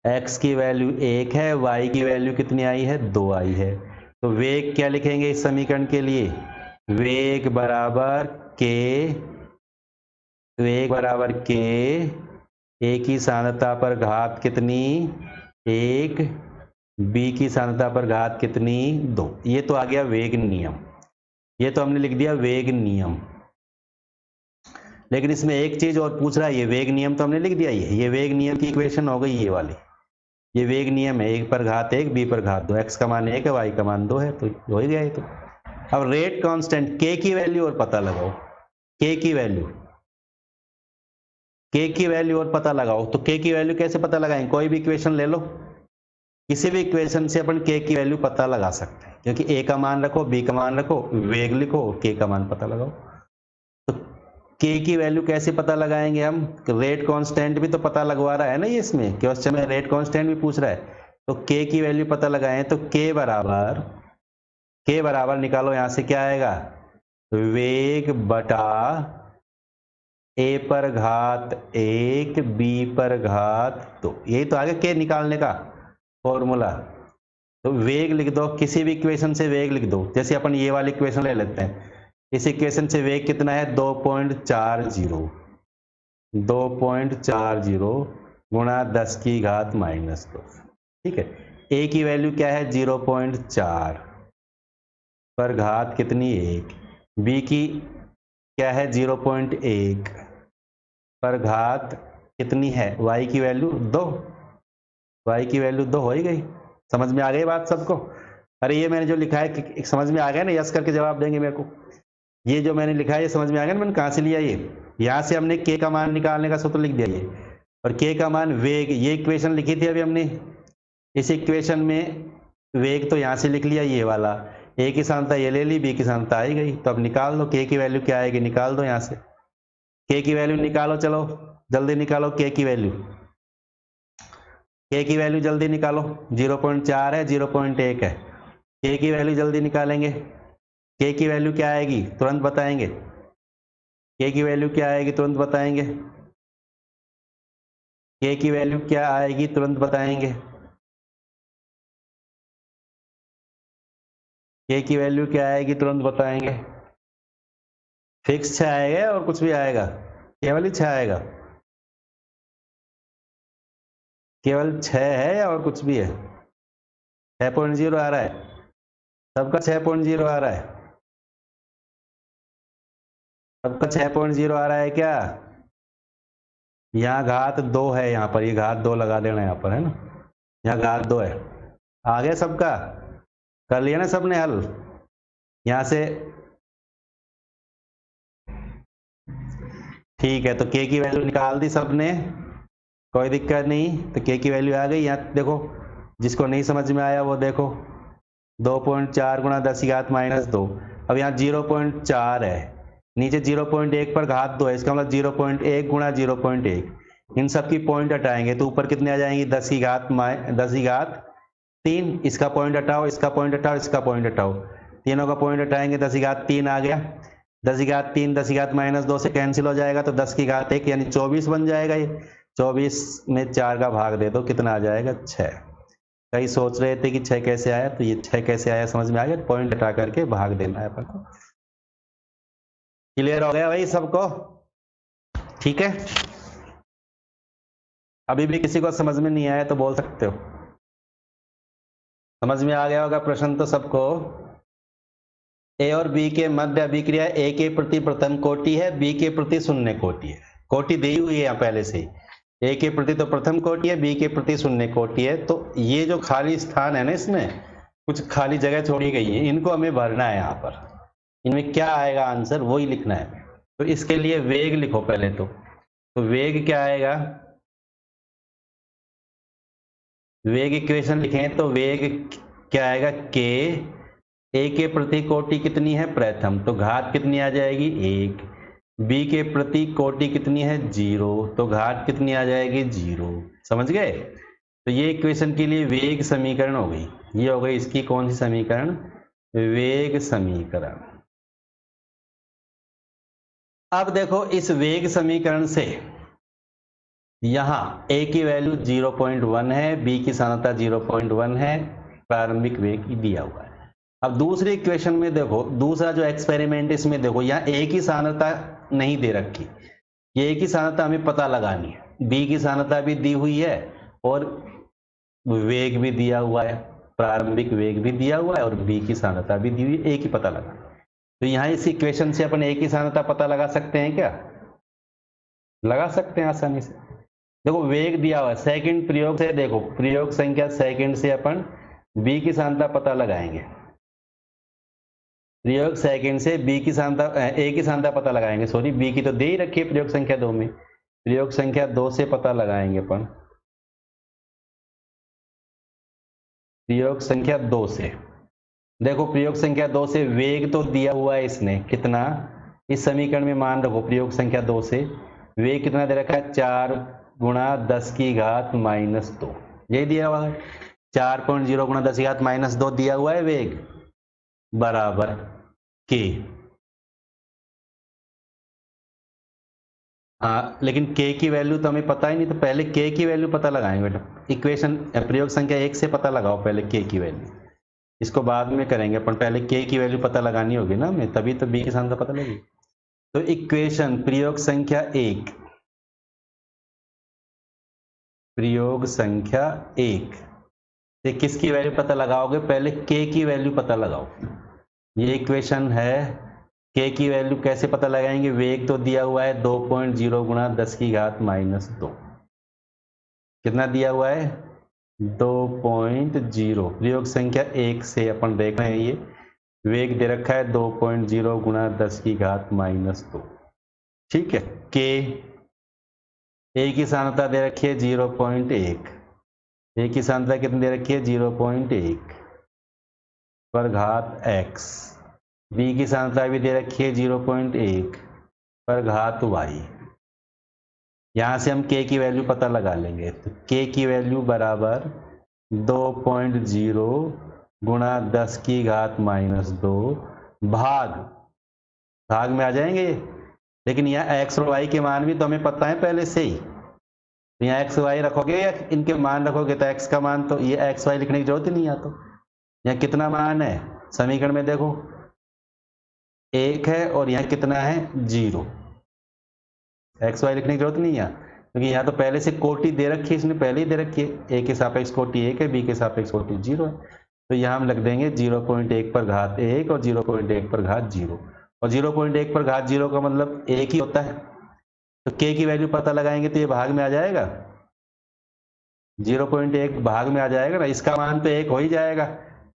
x की वैल्यू 1 है, y की वैल्यू कितनी आई है? 2 आई है। तो वेग क्या लिखेंगे इस समीकरण के लिए? वेग बराबर k, वेग बराबर k, a की सांद्रता पर घात कितनी? 1, b की सांद्रता पर घात कितनी? 2। ये तो आ गया वेग नियम, ये तो हमने लिख दिया वेग नियम। लेकिन इसमें एक चीज और पूछ रहा है, ये वेग नियम तो हमने लिख दिया, ये वेग नियम की इक्वेशन हो गई ये वाली। ये वेग नियम है, 1 पर घात 1, b पर घात 2, x का मान 1 है, y का मान 2 है, तो हो ही गया ये तो। अब रेट कांस्टेंट k की वैल्यू और पता लगाओ, k की वैल्यू, k की वैल्यू और पता लगाओ। तो k की वैल्यू कैसे पता लगाएं? कोई भी इक्वेशन ले लो, किसी भी इक्वेशन से अपन k की वैल्यू पता लगा सकते हैं, क्योंकि a का मान रखो, b का मान रखो, वेग लिखो, k का मान पता लगाओ। तो k की वैल्यू कैसे पता लगाएंगे हम? रेट कांस्टेंट भी तो पता लगवा रहा है ना ये, इसमें क्वेश्चन में रेट कांस्टेंट भी पूछ रहा है, तो k की वैल्यू पता लगाएं तो k बराबर निकालो, यहां से क्या आएगा? वेग बटा a पर घात 1, b पर घात 2, यही तो आगे k निकालने का फॉर्मूला। तो वेग लिख दो, किसी भी इक्वेशन से वेग लिख दो, जैसे अपन ये वाली इक्वेशन ले लेते हैं, इस इक्वेशन से वेग कितना है? 2.40, 2.40 गुणा 10 की घात -2, ठीक है। a की वैल्यू क्या है? 0.4, पर घात कितनी 1, b की क्या है 0.1 पर घात कितनी है, y की वैल्यू 2, y की वैल्यू 2 हो ही गई। समझ में आ गई बात सबको? अरे ये मैंने जो लिखा है समझ में आ गया ना? यस करके जवाब देंगे मेरे को। ये जो मैंने लिखा है ये समझ में आ गया ना मैंने कहां से लिया? ये यहां से हमने k का मान निकालने का सूत्र लिख दिया ये, और k का मान वेग, ये इक्वेशन लिखी थी अभी हमने। इस इक्वेशन में वेग तो यहां से लिख लिया ये वाला, a की सांता ये ले ली, b की सांता आई गई। तो अब निकाल दो k की वैल्यू क्या आएगी, निकाल दो यहां से k की वैल्यू निकालो, चलो जल्दी निकालो k की वैल्यू। k की वैल्यू जल्दी निकालो, 0.4 है 0.1 है, k की वैल्यू जल्दी निकालेंगे। k की वैल्यू क्या आएगी तुरंत बताएंगे, k की वैल्यू क्या आएगी तुरंत बताएंगे, k की वैल्यू क्या आएगी तुरंत बताएंगे, k की वैल्यू क्या आएगी तुरंत बताएंगे। फिक्स 6 आएगा और कुछ भी आएगा? केवल ही 6 आएगा, केवल 6 है या और कुछ भी है? 6.0 आ रहा है, सबका 6.0 आ रहा है, सबका 6.0 आ रहा है क्या? यहाँ घात 2 है, यहाँ पर ये घात 2 लगा देना यहाँ पर, है ना? यहाँ घात 2 है, आ गया सबका? कर लिया ना सबने हल? यहाँ से ठीक है, तो k की वैल्यू निकाल दी सबने, कोई दिक्कत नहीं। तो k की वैल्यू आ गई। यहाँ देखो, जिसको नहीं समझ में आया वो देखो, 2.4 गुणा 10⁻²। अब यहाँ 0.4 है, नीचे 0.1 पर घात 2 है, इसका मतलब 0.1 गुणा 0.1, इन सब की पॉइंट हटाएंगे तो ऊपर कितने आ जाएंगी, 10⁻3। इसका पॉइंट हटाओ, इसका पॉइंट हटाओ, इसका पॉइंट हटाओ, तीनों का पॉइंट हटाएंगे, 10⁻3 आ गया। 10⁻3 10⁻−2 से कैंसिल हो जाएगा तो 10⁻1 यानी 24 बन जाएगा। ये 24 में 4 का भाग दे दो, कितना आ जाएगा 6। कई सोच रहे थे कि 6 कैसे आया, तो ये 6 कैसे आया समझ में आ गया, पॉइंट हटा करके भाग देना है अपन को। क्लियर हो गया भाई सबको? ठीक है, अभी भी किसी को समझ में नहीं आया तो बोल सकते हो। समझ में आ गया होगा प्रश्न तो सबको? ए और बी के मध्य अभिक्रिया ए के प्रति प्रथम कोटि है, बी के प्रति शून्य कोटि है। कोटि दी हुई है यहाँ पहले से ही, ए के प्रति तो प्रथम कोटि है, बी के प्रति शून्य कोटि है। तो ये जो खाली स्थान है ना, इसमें कुछ खाली जगह छोड़ी गई है, इनको हमें भरना है। यहाँ पर इनमें क्या आएगा आंसर वही लिखना है। तो इसके लिए वेग लिखो पहले तो वेग क्या आएगा, वेग इक्वेशन लिखें तो वेग क्या आएगा, के ए के प्रति कोटि कितनी है प्रथम, तो घात कितनी आ जाएगी 1। बी के प्रति कोटि कितनी है 0, तो घात कितनी आ जाएगी 0। समझ गए? तो ये इक्वेशन के लिए वेग समीकरण हो गई। ये हो गई इसकी कौन सी समीकरण, वेग समीकरण। अब देखो इस वेग समीकरण से यहां a की वैल्यू 0.1 है, b की सांद्रता 0.1 है, प्रारंभिक वेग दिया हुआ है। अब दूसरी इक्वेशन में देखो, दूसरा जो एक्सपेरिमेंट इसमें देखो, यहाँ a की सांद्रता नहीं दे रखी, ये a की सांद्रता हमें पता लगानी है, b की सांद्रता भी दी हुई है और वेग भी दिया हुआ है, प्रारंभिक वेग भी दिया हुआ है और b की सांद्रता भी दी हुई है, a की पता लगाना। तो यहाँ इस इक्वेशन से अपन a की सांद्रता पता लगा सकते हैं क्या? लगा सकते हैं आसानी से। देखो वेग दिया हुआ है, सेकंड प्रयोग से देखो, प्रयोग संख्या सेकंड से अपन b की सांद्रता पता लगाएंगे। प्रयोग सेकंड से b की सांद्रता a की सांद्रता पता लगाएंगे, सॉरी b की तो दे ही रखी है प्रयोग संख्या 2 में, प्रयोग संख्या 2 से पता लगाएंगे अपन। प्रयोग संख्या 2 से देखो, प्रयोग संख्या 2 से वेग तो दिया हुआ है इसने, कितना इस समीकरण में मान रखो, प्रयोग संख्या 2 से वेग कितना दे रखा है 4 गुणा 10⁻², यही दिया हुआ है। 4.0 गुणा 10⁻² दिया हुआ है वेग, बराबर के। हाँ, लेकिन k की वैल्यू तो हमें पता ही नहीं, तो पहले k की वैल्यू पता लगाएंगे बेटा। इक्वेशन प्रयोग संख्या 1 से पता लगाओ पहले k की वैल्यू, इसको बाद में करेंगे अपन, पहले k की वैल्यू पता लगानी होगी ना हमें, तभी तो b की सांद्रता पता लगेगी। तो इक्वेशन प्रयोग संख्या 1, प्रयोग संख्या 1 से किसकी वैल्यू पता लगाओगे, पहले k की वैल्यू पता लगाओ। ये इक्वेशन है। के की वैल्यू कैसे पता लगाएंगे? वेग तो दिया हुआ है 2.0 गुणा 10 की घात -2। कितना दिया हुआ है? 2.0। प्रयोग संख्या 1 से अपन देख रहे हैं ये वेग दे रखा है 2.0 गुणा 10 की घात -2। ठीक है। के ए की सांद्रता दे रखी है 0.1। ए की सांद्रता कितनी दे रखी है? 0.1 पर घात x। बी की सांद्रता भी दे रखी है 0.1 पर घात y। यहां से हम k की वैल्यू पता लगा लेंगे। तो k की वैल्यू बराबर 2.0 गुणा 10 की घात -2 भाग में आ जाएंगे। लेकिन यहाँ x और y के मान भी तो हमें पता है पहले से ही। तो यहाँ x y रखोगे या इनके मान रखोगे तो x का मान, तो ये x y लिखने की जरूरत ही नहीं है। तो यहाँ कितना मान है समीकरण में? देखो 1 है और यहाँ कितना है? 0। एक्स वाई लिखने की जरूरत नहीं है क्योंकि यहाँ तो पहले से कोटि दे रखी है, इसने पहले ही दे रखी है। ए के सापेक्ष कोटि 1 है, बी के सापेक्ष कोटि 0 है। तो यहाँ हम लग देंगे 0.1 पर घात 1 और 0.1 पर घात 0। और 0.1 पर घात 0 का मतलब 1 ही होता है। तो के की वैल्यू पता लगाएंगे तो ये भाग में आ जाएगा। 0.1 भाग में आ जाएगा ना, इसका मान तो 1 हो ही जाएगा,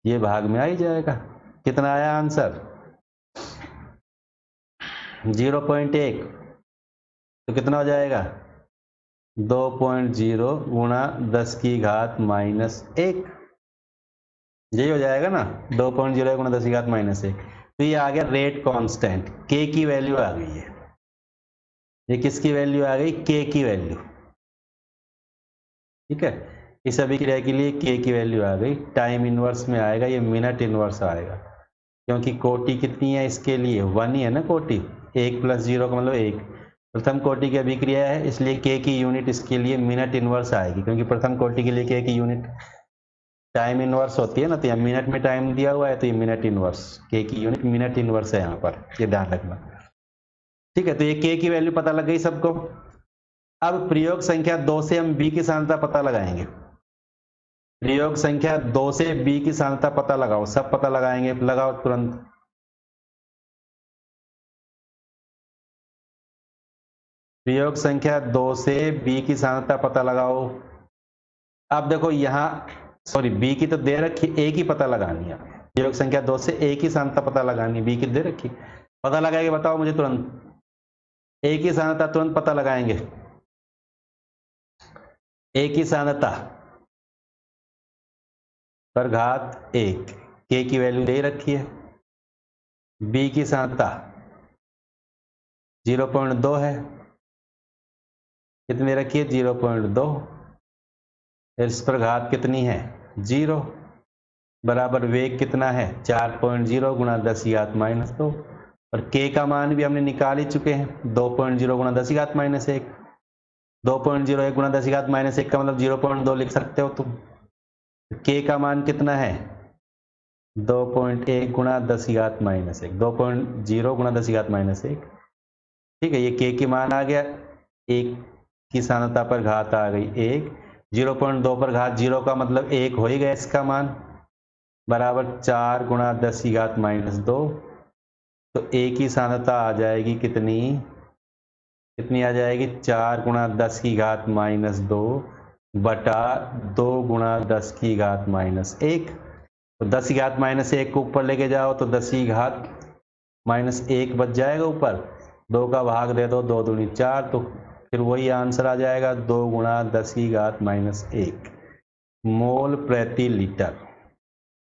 ये भाग में आ ही जाएगा। कितना आया आंसर? 0.1। तो कितना हो जाएगा? 2.0 गुणा 10 की घात -1। यही हो जाएगा ना, 2.0 गुणा 10 की घात -1। तो ये आ गया रेट कांस्टेंट, के की वैल्यू आ गई है। ये किसकी वैल्यू आ गई? के की वैल्यू। ठीक है, इस अभिक्रिया के लिए के की वैल्यू आ गई। टाइम इनवर्स में आएगा, ये मिनट इनवर्स आएगा क्योंकि कोटि कितनी है इसके लिए? 1 ही है ना कोटि। 1 + 0 का मतलब 1। प्रथम कोटि की अभिक्रिया है इसलिए के की यूनिट इसके लिए मिनट इनवर्स आएगी, क्योंकि प्रथम कोटि के लिए के की यूनिट टाइम इनवर्स होती है ना। तो यहाँ मिनट में टाइम दिया हुआ है तो ये मिनट इनवर्स, के की यूनिट मिनट इनवर्स है यहाँ पर, ये ध्यान रखना। ठीक है, तो ये के की वैल्यू पता लग गई सबको। अब प्रयोग संख्या 2 से हम बी की सांद्रता पता लगाएंगे। प्रयोग संख्या 2 से बी की सांद्रता पता लगाओ, सब पता लगाएंगे, लगाओ तुरंत। प्रयोग संख्या 2 से बी की सांद्रता पता लगाओ। अब देखो यहाँ, सॉरी बी की तो दे रखी, ए की पता लगानी है। प्रयोग संख्या 2 से ए की सांद्रता पता लगानी, बी की दे रखी, पता लगाएंगे, बताओ मुझे तुरंत। ए की सांद्रता तुरंत पता लगाएंगे। ए की सांद्रता पर घात 1, के की वैल्यू दे रखी है। बी की सांद्रता 0.2 है, कितनी रखी है? 0.2। इस पर घात कितनी है? 0 बराबर वेग कितना है? 4.0 गुणा 10 की घात -2। और के का मान भी हमने निकाल ही चुके हैं, 2.0 गुणा 10 की घात -1। 2.01 गुणा 10 की घात -1 का मतलब 0.2 लिख सकते हो तुम। के का मान कितना है? 2.1 गुणा 10 की घात -1, 2.0 गुणा 10 की घात -1। ठीक है, ये के की मान आ गया। 1 की सांद्रता पर घात आ गई 1, 0.2 पर घात 0 का मतलब 1 हो ही गया इसका मान, बराबर 4 गुणा 10 की घात -2। तो ए की सांद्रता आ जाएगी कितनी? कितनी आ जाएगी? 4 गुणा 10 की घात -2 बटा 2 गुणा 10 की घात -1। तो 10 की घात -1 को ऊपर लेके जाओ तो 10 की घात -1 बच जाएगा ऊपर, 2 का भाग दे दो, 2 दूनी 4, तो फिर वही आंसर आ जाएगा 2 गुणा 10 की घात -1 मोल प्रति लीटर।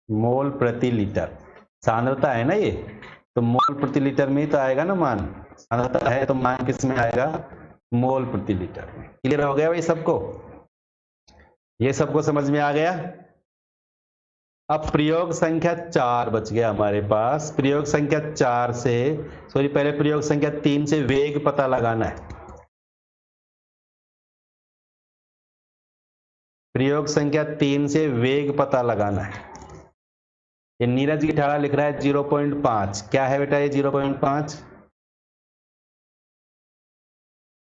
मोल प्रति लीटर सांद्रता है ना ये, तो मोल प्रति लीटर में ही तो आएगा ना मान। सांद्रता है तो मान किस में आएगा? मोल प्रति लीटर में। क्लियर हो गया भाई सबको? ये सबको समझ में आ गया? अब प्रयोग संख्या 4 बच गया हमारे पास। प्रयोग संख्या 4 से, सॉरी पहले प्रयोग संख्या 3 से वेग पता लगाना है। प्रयोग संख्या 3 से वेग पता लगाना है। ये नीरज की ठाड़ा लिख रहा है 0.5, क्या है बेटा ये 0.5?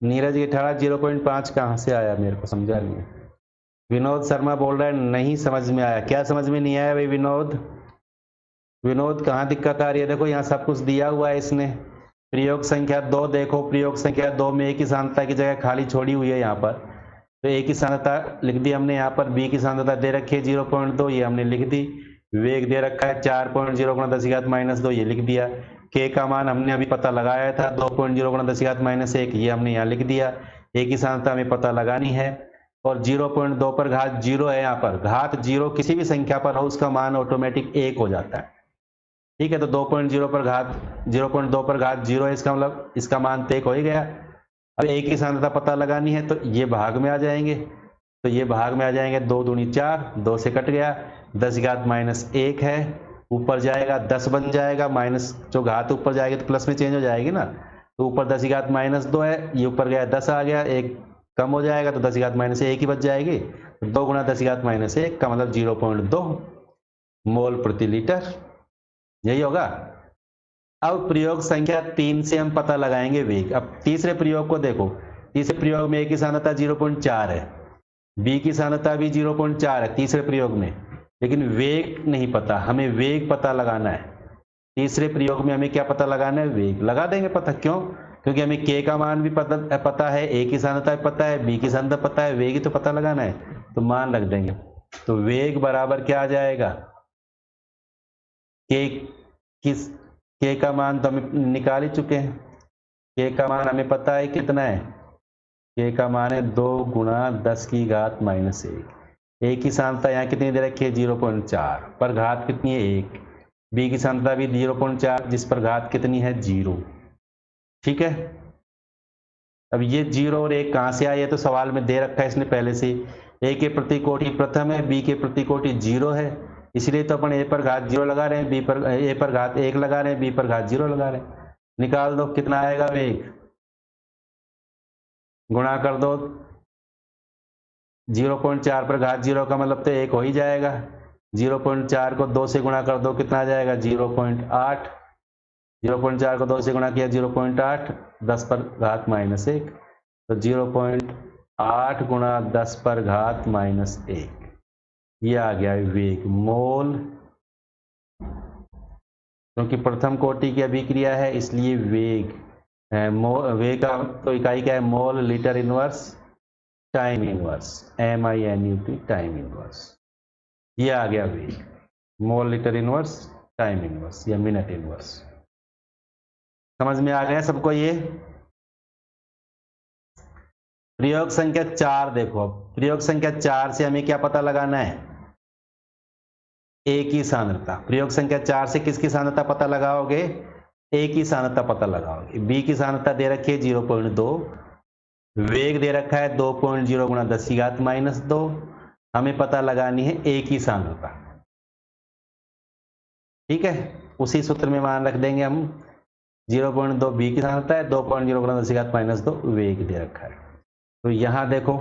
नीरज की ठाड़ा 0.5 कहां से आया, मेरे को समझा नहीं। विनोद शर्मा बोल रहा है नहीं समझ में आया। क्या समझ में नहीं आया भाई विनोद? विनोद कहाँ दिक्कत आ रही है? देखो यहाँ सब कुछ दिया हुआ है इसने। प्रयोग संख्या 2 देखो, प्रयोग संख्या 2 में ए की सांद्रता की जगह खाली छोड़ी हुई है यहाँ पर, तो ए की सांद्रता लिख दी हमने यहाँ पर, बी की सांद्रता दे रखी है 0.2, ये हमने लिख दी। वेग दे रखा है 4.0 गुणा 10⁻⁻2, ये लिख दिया। के का मान हमने अभी पता लगाया था 2.0 गुणा 10⁻⁻1, ये हमने यहाँ लिख दिया। ए की सांद्रता हमें पता लगानी है, और 0.2 पर घात 0 है यहाँ पर। घात 0 किसी भी संख्या पर हो उसका मान ऑटोमेटिक 1 हो जाता है, ठीक है। तो 2.0 पर घात 0.2 पर घात 0 है, इसका मतलब इसका मान तो 1 हो ही गया। अब ए की सांद्रता पता लगानी है, तो ये भाग में आ जाएंगे, तो ये भाग में आ जाएंगे, 2 दूनी 4, 2 से कट गया, 10⁻⁻1 है, ऊपर जाएगा 10 बन जाएगा, माइनस जो घात ऊपर जाएगी तो प्लस में चेंज हो जाएगी ना, तो ऊपर 10⁻2 है, ये ऊपर गया 10 आ गया, एक कम हो जाएगा तो 10⁻1 ही बच जाएगी। 2 गुणा 10⁻1 का मतलब 0.2 मोल प्रति लीटर, यही होगा। अब प्रयोग संख्या 3 से हम पता लगाएंगे वेग। अब तीसरे प्रयोग को देखो, तीसरे प्रयोग में ए की सांद्रता 0.4 है, बी की सांद्रता भी 0.4 है तीसरे प्रयोग में, लेकिन वेग नहीं पता, हमें वेग पता लगाना है। तीसरे प्रयोग में हमें क्या पता लगाना है? वेग। लगा देंगे पता, क्यों? क्योंकि हमें के का मान भी पता है, ए की सांद्रता भी पता है, बी की सांद्रता पता है, वेग ही तो पता लगाना है, तो मान रख देंगे। तो वेग बराबर क्या आ जाएगा? के किस के का मान तो हम निकाल ही चुके हैं, के का मान हमें पता है कितना है, के का मान है 2 गुणा 10⁻⁻1। ए की सांद्रता यहाँ कितनी दे रखी है? 0.4, पर घात कितनी है? 1। बी की सांद्रता भी 0.4, जिस पर घात कितनी है? 0, ठीक है। अब ये 0 और 1 कहाँ से आए? तो सवाल में दे रखा है इसने पहले से। ए के प्रतिकोटि प्रथम है, बी के प्रतिकोटि 0 है, इसलिए तो अपन ए पर घात 0 लगा रहे हैं, बी पर ए पर घात 1 लगा रहे हैं, बी पर घात 0 लगा रहे हैं। निकाल दो कितना आएगा वेग, गुणा कर दो 0.4 पर घात 0 का मतलब तो 1 हो ही जाएगा। 0.4 को 2 से गुणा कर दो, कितना आ जाएगा? 0.8। 0.4 को 2 से गुणा किया 0.8, 10 पर घात -1, तो 0.8 गुणा 10 पर घात -1, ये आ गया वेग। मोल, क्योंकि प्रथम कोटि की अभिक्रिया है इसलिए वेग है। वेग का तो इकाई क्या है? Mole litre inverse time inverse, MINUT time inverse, ये आ गया वेग। Mole litre inverse time inverse या मिनट इनवर्स। समझ में आ गया सबको ये? प्रयोग संख्या 4 देखो, प्रयोग संख्या 4 से हमें क्या पता लगाना है? ए की सांद्रता। प्रयोग संख्या 4 से किसकी सांद्रता पता लगाओगे? ए की सांद्रता पता लगाओगे। बी की सांद्रता दे रखी है 0.2, वेग दे रखा है 2.0 गुणा 10⁻⁻2, हमें पता लगानी है ए की सांद्रता, ठीक है। उसी सूत्र में मान रख देंगे हम, 0.2 बी की सांद्रता है, 2.0 गुणा 10⁻⁻2 वेग दे रखा है। तो यहां देखो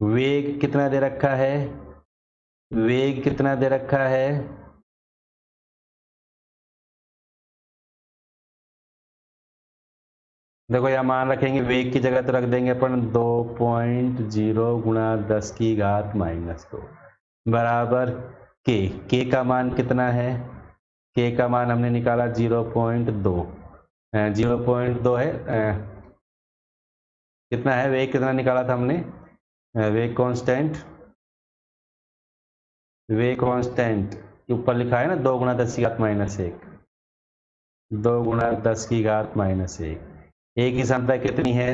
वेग कितना दे रखा है, वेग कितना दे रखा है? देखो यह मान रखेंगे, वेग की जगह तो रख देंगे अपन 2.0 गुणा 10⁻⁻2 बराबर के का मान कितना है? के का मान हमने निकाला 0.2, 0.2 है, कितना है वेग, कितना निकाला था हमने? वेग कांस्टेंट, वेग कांस्टेंट ऊपर लिखा है ना 2 गुणा 10⁻⁻1, 2 गुणा 10⁻⁻1। ए की सांद्रता कितनी है?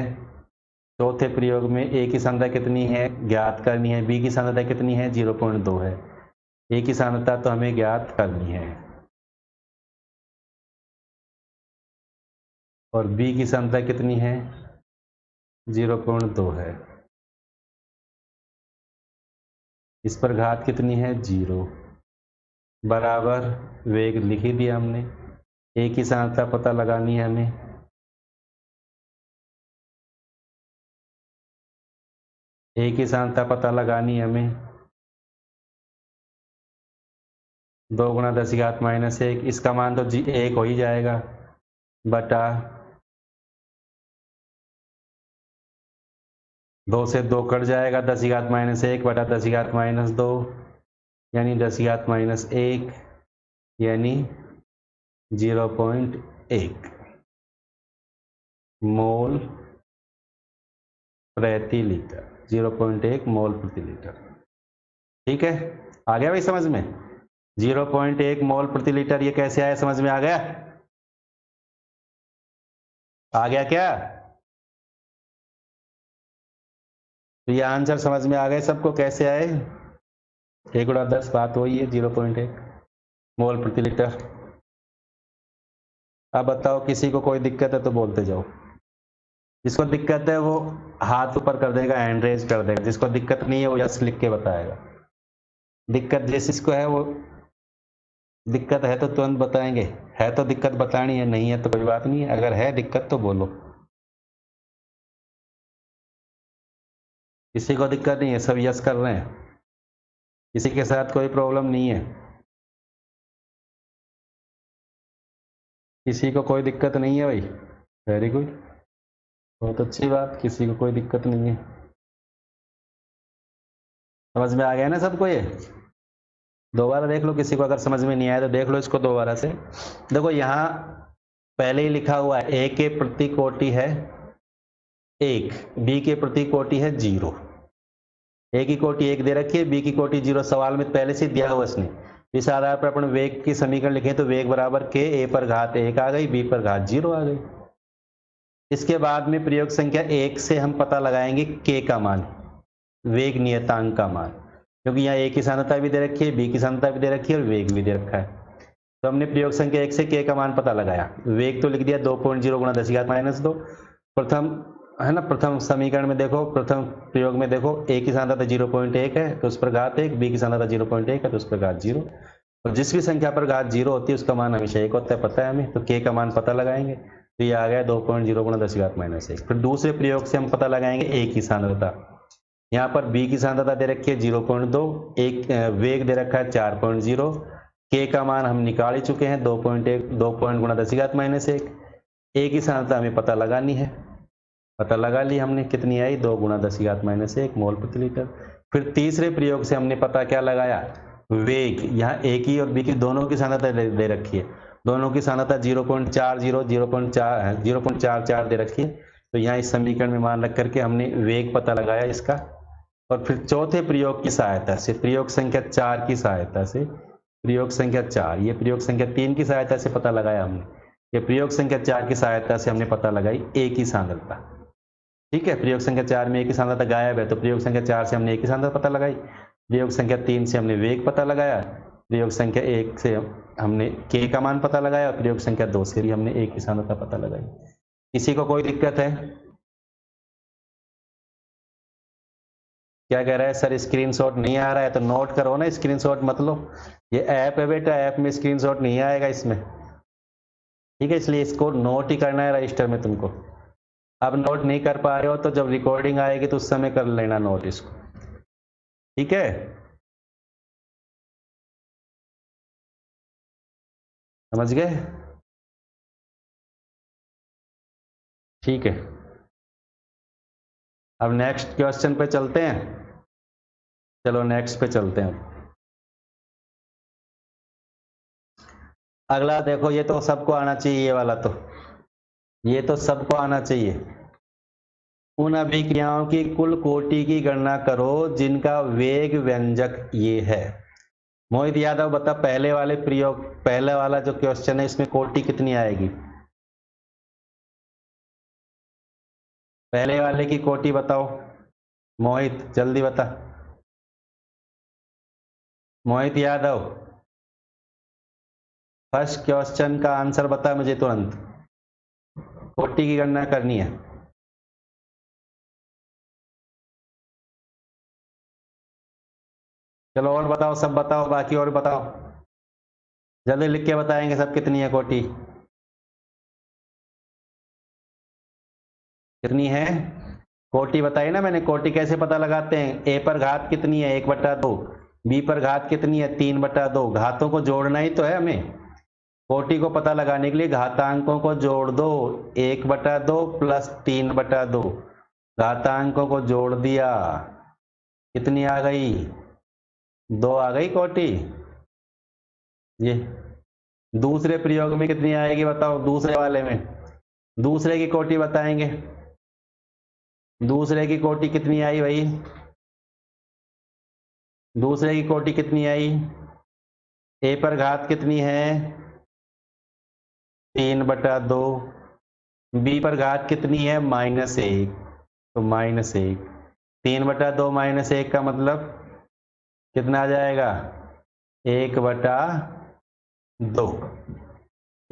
चौथे प्रयोग में ए की सांद्रता कितनी है ज्ञात करनी है। बी की सांद्रता कितनी है? 0.2 है। ए की सांद्रता तो हमें ज्ञात करनी है, और बी की सांद्रता कितनी है? 0.2 है। इस पर घात कितनी है? 0, बराबर वेग लिख ही दिया हमने। ए की सांद्रता पता लगानी है हमें, ए की सांद्रता पता लगानी है हमें, 2 गुणा 10⁻⁻1, इसका मान तो 1 हो ही जाएगा, बटा 2 से 2 कट जाएगा, 10⁻⁻1 बटा 10⁻2, यानी 10⁻1 यानी 0.1 मोल प्रति लीटर, 0.1 मोल प्रति लीटर। ठीक है, आ गया भाई समझ में? 0.1 मोल प्रति लीटर ये कैसे आया, समझ में आ गया? आ गया क्या? तो ये आंसर समझ में आ गए सबको कैसे आए? 1/10 बात वही है, 0.1 मोल प्रति लीटर। अब बताओ, किसी को कोई दिक्कत है तो बोलते जाओ। जिसको दिक्कत है वो हाथ ऊपर कर देगा, हैंड रेज कर देगा। जिसको दिक्कत नहीं है वो यस लिख के बताएगा। दिक्कत जिसको है वो, दिक्कत है तो तुरंत बताएंगे। है तो दिक्कत बतानी है, नहीं है तो कोई बात नहीं है। अगर है दिक्कत तो बोलो। किसी को दिक्कत नहीं है, सब यस कर रहे हैं। किसी के साथ कोई प्रॉब्लम नहीं है, किसी को कोई दिक्कत नहीं है भाई। वेरी गुड, बहुत अच्छी बात, किसी को कोई दिक्कत नहीं है। समझ में आ गया ना सबको? ये दोबारा देख लो, किसी को अगर समझ में नहीं आया तो देख लो इसको दोबारा से। देखो यहाँ पहले ही लिखा हुआ है, ए के प्रति कोटि है 1, बी के प्रति कोटि है 0। ए की कोटि 1 दे रखी है, बी की कोटि 0, सवाल में पहले से दिया हुआ इसने। इस आधार पर अपन वेग की समीकरण लिखे तो वेग बराबर के ए पर घात 1 आ गई, बी पर घात 0 आ गई। इसके बाद में प्रयोग संख्या 1 से हम पता लगाएंगे के का मान, वेग नियतांक का मान, क्योंकि यहाँ ए की सांद्रता भी दे रखी है, बी की सांद्रता भी दे रखी है और वेग भी दे रखा है। तो हमने प्रयोग संख्या 1 से के का मान पता लगाया। वेग तो लिख दिया 2.0 गुणा 10⁻⁻2। प्रथम है ना, प्रथम समीकरण में देखो, प्रथम प्रयोग में देखो, ए की सांद्रता 0.1 है तो उस पर घात 1, बी की सांद्रता 0.1 है तो उस पर घात 0। और जिस भी संख्या पर घात 0 होती है उसका मान हमेशा 1 होता है, पता है हमें। तो के का मान पता लगाएंगे तो ये आ गया 2.0 गुणा 10⁻⁻1। फिर दूसरे प्रयोग से हम पता लगाएंगे ए की सांद्रता। यहाँ पर बी की सांद्रता दे रखी है 0.2, एक वेग दे रखा है 4.0। के का मान हम निकाल ही चुके हैं 2.1, 2 गुणा 10⁻⁻1। ए की सांद्रता हमें पता लगानी है, पता लगा ली हमने, कितनी आई 2 गुणा 10⁻⁻1 मोल प्रति लीटर। फिर तीसरे प्रयोग से हमने पता क्या लगाया, वेग। यहाँ ए की और बी की दोनों की सांद्रता दे रखी है, दोनों की सांद्रता 0.40, 0.44 दे रखी है। तो यहाँ इस समीकरण में मान रख करके हमने वेग पता लगाया इसका। और फिर चौथे प्रयोग की सहायता से, प्रयोग संख्या 4 की सहायता से, प्रयोग संख्या 4, ये प्रयोग संख्या 3 की सहायता से पता लगाया हमने, ये प्रयोग संख्या 4 की सहायता से हमने पता लगाई ए की सांद्रता। ठीक है, प्रयोग संख्या 4 में ए की सांद्रता गायब है तो प्रयोग संख्या 4 से हमने ए की सांद्रता पता लगाई, प्रयोग संख्या 3 से हमने वेग पता लगाया, प्रयोग संख्या 1 से हमने के का मान पता लगाया और प्रयोग संख्या 2 से भी हमने ए की सांद्रता पता लगाई। किसी को कोई दिक्कत है? क्या कह रहा है सर, स्क्रीनशॉट नहीं आ रहा है? तो नोट करो ना, स्क्रीनशॉट मत लो। ये ऐप है बेटा, ऐप में स्क्रीनशॉट नहीं आएगा इसमें। ठीक है, इसलिए इसको नोट ही करना है रजिस्टर में तुमको। अब नोट नहीं कर पा रहे हो तो जब रिकॉर्डिंग आएगी तो उस समय कर लेना नोट इसको। ठीक है, समझ गए? ठीक है, अब नेक्स्ट क्वेश्चन पे चलते हैं। चलो नेक्स्ट पे चलते हैं। अगला देखो, ये तो सबको आना चाहिए, ये वाला तो, ये तो सबको आना चाहिए। उन अभिक्रियाओं की कुल कोटि की गणना करो जिनका वेग व्यंजक ये है। मोहित यादव बता, पहले वाले प्रयोग, पहले वाला जो क्वेश्चन है इसमें कोटि कितनी आएगी? पहले वाले की कोटि बताओ मोहित, जल्दी बता। मोहित यादव, फर्स्ट क्वेश्चन का आंसर बता मुझे तुरंत, कोटि की गणना करनी है। चलो और बताओ, सब बताओ, बाकी और बताओ, जल्दी लिख के बताएंगे सब कितनी है कोटि, कितनी है कोटि बताई ना मैंने। कोटि कैसे पता लगाते हैं, ए पर घात कितनी है 1/2, बी पर घात कितनी है 3/2, घातों को जोड़ना ही तो है हमें। कोटि को पता लगाने के लिए घातांकों को जोड़ दो, 1/2 प्लस 3/2, घातांकों को जोड़ दिया, कितनी आ गई 2 आ गई कोटि। ये दूसरे प्रयोग में कितनी आएगी बताओ, दूसरे वाले में, दूसरे की कोटि बताएंगे, दूसरे की कोटि कितनी आई भाई, दूसरे की कोटि कितनी आई, ए पर घात कितनी है 3/2, बी पर घात कितनी है -1, तो -1, 3/2 -1 का मतलब कितना आ जाएगा 1/2,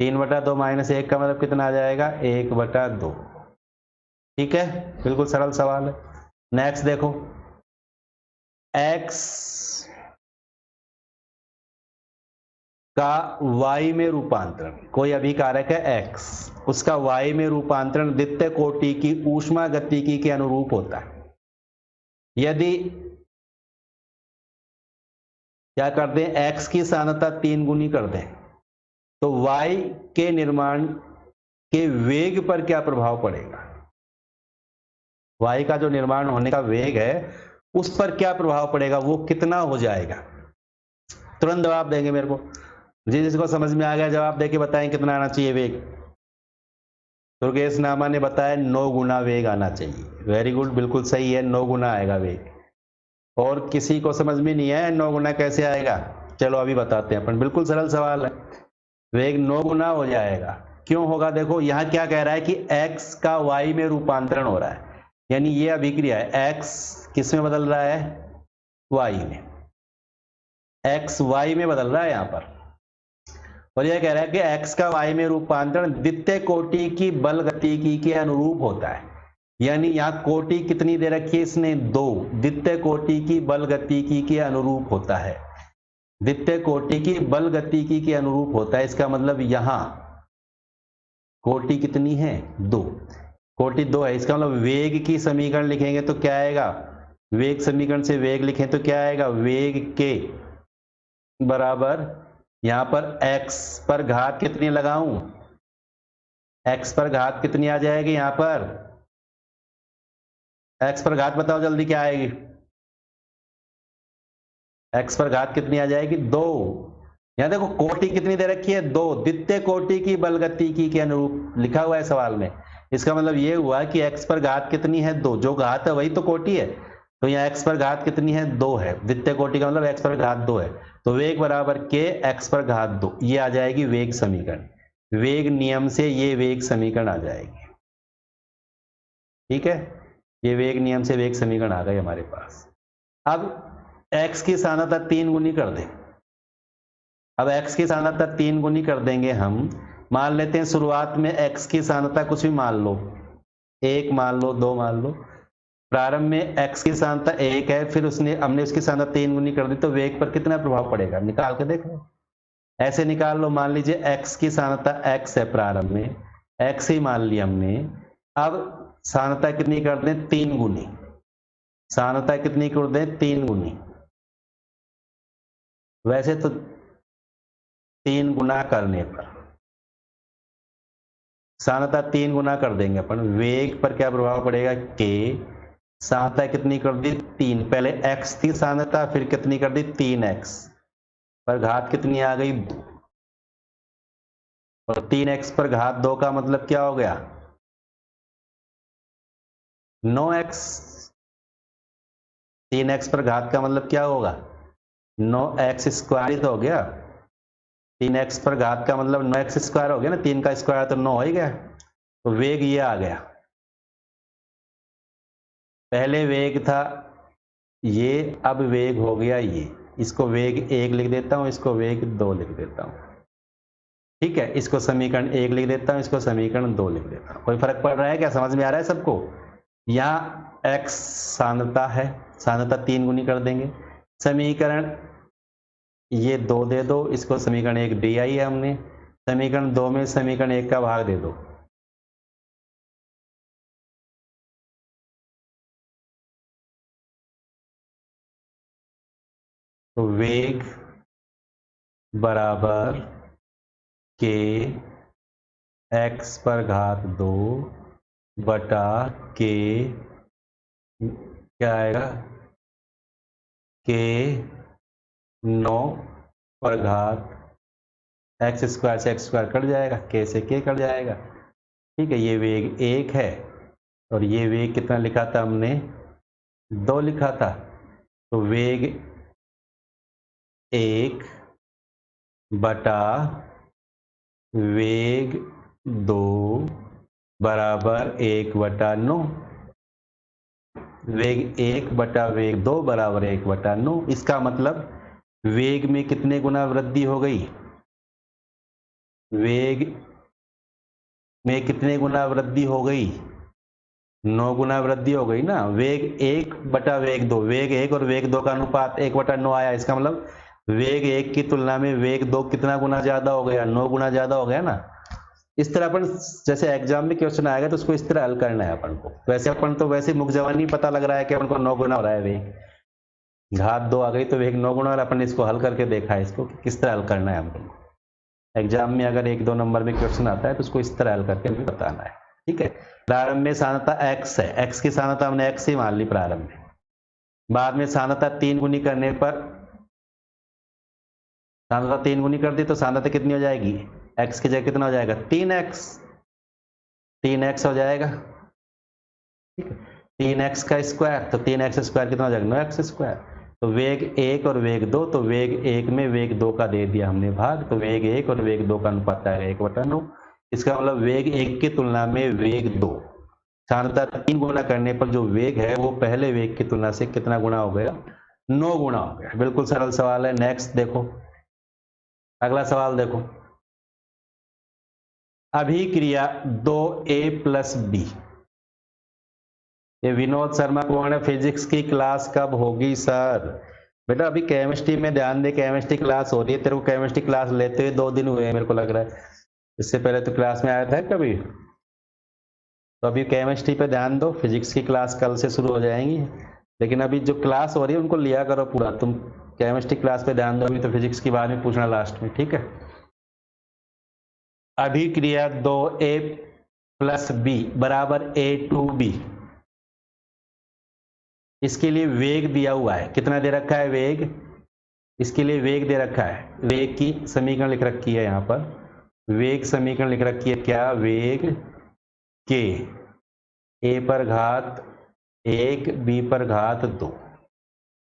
3/2 -1 का मतलब कितना आ जाएगा 1/2। ठीक है, बिल्कुल सरल सवाल है। नेक्स्ट देखो, x का y में रूपांतरण, कोई अभिकारक है x, उसका y में रूपांतरण द्वितीय कोटि की ऊष्मा गतिकी के अनुरूप होता है। यदि क्या कर दें, x की सांद्रता 3 गुनी कर दें, तो y के निर्माण के वेग पर क्या प्रभाव पड़ेगा, y का जो निर्माण होने का वेग है उस पर क्या प्रभाव पड़ेगा, वो कितना हो जाएगा। तुरंत जवाब देंगे मेरे को, जिसको समझ में आ गया जवाब देके बताएं कितना आना चाहिए वेग। दुर्गेश नामा ने बताया 9 गुना वेग आना चाहिए। वेरी गुड, बिल्कुल सही है, 9 गुना आएगा वेग। और किसी को समझ में नहीं आया 9 गुना कैसे आएगा, चलो अभी बताते हैं अपन, बिल्कुल सरल सवाल है। वेग 9 गुना हो जाएगा, क्यों होगा, देखो यहां क्या कह रहा है कि x का y में रूपांतरण हो रहा है, यानी ये अभिक्रिया है, x किस में बदल रहा है y में, x y में बदल रहा है यहां पर। और यह कह रहा है कि x का y में रूपांतरण द्वितीय कोटि की बल गतिकी के अनुरूप होता है, यानी यहां कोटि कितनी दे रखी है इसने 2, द्वितीय कोटि की बल गतिकी के अनुरूप होता है, द्वितीय कोटि की बल गतिकी के अनुरूप होता है। इसका मतलब यहां कोटि कितनी है 2, कोटि 2 है, इसका मतलब वेग की समीकरण लिखेंगे तो क्या आएगा, वेग समीकरण से वेग लिखें तो क्या आएगा, वेग के बराबर यहां पर x पर घात कितनी लगाऊं, x पर घात कितनी आ जाएगी, यहां पर x पर घात बताओ जल्दी क्या आएगी, x पर घात कितनी आ जाएगी 2। यहां देखो कोटि कितनी दे रखी है 2, द्वितीय कोटि की बल गतिकी के अनुरूप लिखा हुआ है सवाल में। इसका मतलब ये हुआ कि x पर घात कितनी है 2, जो घात है वही तो कोटि है, तो यहाँ x पर घात कितनी है 2 है, द्वितीय कोटि का मतलब x पर घात 2 है, तो वेग बराबर k x पर घात 2, ये आ जाएगी वेग समीकरण, वेग नियम से ये वेग समीकरण आ जाएगी। ठीक है, ये वेग नियम से वेग समीकरण आ गए हमारे पास। अब x की सांद्रता 3 गुनी कर दें, अब x की सांद्रता 3 गुनी कर देंगे हम, मान लेते हैं शुरुआत में x की सांद्रता कुछ भी मान लो, 1 मान लो, 2 मान लो, प्रारंभ में x की सांद्रता 1 है, फिर हमने उसकी सांद्रता 3 गुनी कर दी, तो वेग पर कितना प्रभाव पड़ेगा निकाल के देखो, ऐसे निकाल लो। मान लीजिए x की सांद्रता x है, प्रारंभ में x ही मान लिया हमने, अब सांद्रता कितनी कर दें 3 गुनी, सांद्रता कितनी कर दें 3 गुनी, वैसे तो 3 गुना करने पर सांद्रता 3 गुना कर देंगे अपन, वेग पर क्या प्रभाव पड़ेगा k, सांद्रता कितनी कर दी 3, पहले x थी सांद्रता, फिर कितनी कर दी 3x, पर घात कितनी आ गई 2, और 3x पर घात 2 का मतलब क्या हो गया 9x, 3x पर घात का मतलब क्या होगा 9x स्क्वायर ही तो हो गया, 3x पर घात का मतलब 9x स्क्वायर हो गया ना, 3 का स्क्वायर तो 9 हो ही गया, तो वेग ये आ गया, पहले वेग था ये, अब वेग हो गया ये, इसको वेग 1 लिख देता हूं, इसको वेग 2 लिख देता हूं। ठीक है, इसको समीकरण 1 लिख देता हूं, इसको समीकरण 2 लिख देता हूं। कोई फर्क पड़ रहा है क्या, समझ में आ रहा है सबको। यहां x सांद्रता है, सांद्रता 3 गुनी कर देंगे, समीकरण ये 2 दे दो, इसको समीकरण 1 डी आई है हमने, समीकरण 2 में समीकरण 1 का भाग दे दो, तो वेग बराबर k x पर घात 2 बटा k, क्या आएगा k 9 पर घात एक्स स्क्वायर से एक्स स्क्वायर कट जाएगा, के से के कट जाएगा। ठीक है, ये वेग 1 है और ये वेग कितना लिखा था हमने, 2 लिखा था। तो वेग 1 बटा वेग 2 बराबर 1/9। वेग 1 बटा वेग 2 बराबर 1/9। इसका मतलब वेग में कितने गुना वृद्धि हो गई, वेग में कितने गुना वृद्धि हो गई, 9 गुना वृद्धि हो गई ना। वेग 1 बटा वेग 2, वेग 1 और वेग 2 का अनुपात 1/9 आया। इसका मतलब वेग 1 की तुलना में वेग 2 कितना गुना ज्यादा हो गया, 9 गुना ज्यादा हो गया ना। इस तरह अपन जैसे एग्जाम में क्वेश्चन आएगा तो उसको इस तरह हल करना है अपन को। वैसे अपन तो वैसे मुख जवानी पता लग रहा है कि अपन को 9 गुना हो रहा है वेग, घात 2 आ गई तो वेग 9 गुना, और अपन ने इसको हल करके देखा है इसको कि किस तरह हल करना है हमको। एग्जाम में अगर 1-2 नंबर में क्वेश्चन आता है तो उसको इस तरह हल करके भी बताना है। ठीक है, प्रारंभ में सान्द्रता x है, x की सान्द्रता हमने x ही मान ली प्रारंभ में। बाद में सान्द्रता 3 गुनी करने पर, सान्द्रता 3 गुनी कर दी तो सान्द्रता कितनी हो जाएगी, x की जगह कितना हो जाएगा, 3x हो जाएगा। ठीक है, 3x का स्क्वायर, तो 3x स्क्वायर कितना हो जाएगा, 9x स्क्वायर। तो वेग 1 और वेग 2, तो वेग 1 में वेग 2 का दे दिया हमने भाग, तो वेग 1 और वेग 2 का अनुपात आएगा 1/9। इसका मतलब वेग 1 की तुलना में वेग 2, सान्द्रता 3 गुना करने पर जो वेग है वो पहले वेग की तुलना से कितना गुना हो गया, 9 गुना हो गया। बिल्कुल सरल सवाल है। नेक्स्ट देखो, अगला सवाल देखो, अभिक्रिया 2a + b। ये विनोद शर्मा कौन है, फिजिक्स की क्लास कब होगी सर? बेटा अभी केमिस्ट्री में ध्यान दे, केमिस्ट्री क्लास हो रही है, तेरे को केमिस्ट्री क्लास लेते हुए 2 दिन हुए हैं मेरे को लग रहा है। इससे पहले तो क्लास में आया था कभी? तो अभी केमिस्ट्री पे ध्यान दो, फिजिक्स की क्लास कल से शुरू हो जाएंगी, लेकिन अभी जो क्लास हो रही है उनको लिया करो पूरा। तुम केमिस्ट्री क्लास पे ध्यान दो, अभी तो फिजिक्स की बात में पूछना लास्ट में। ठीक है, अभिक्रिया 2a + b बराबर a2b। इसके लिए वेग दिया हुआ है, कितना दे रखा है वेग, इसके लिए वेग दे रखा है, वेग की समीकरण लिख रखी है यहाँ पर, वेग समीकरण लिख रखी है क्या, वेग के a पर घात 1 b पर घात 2।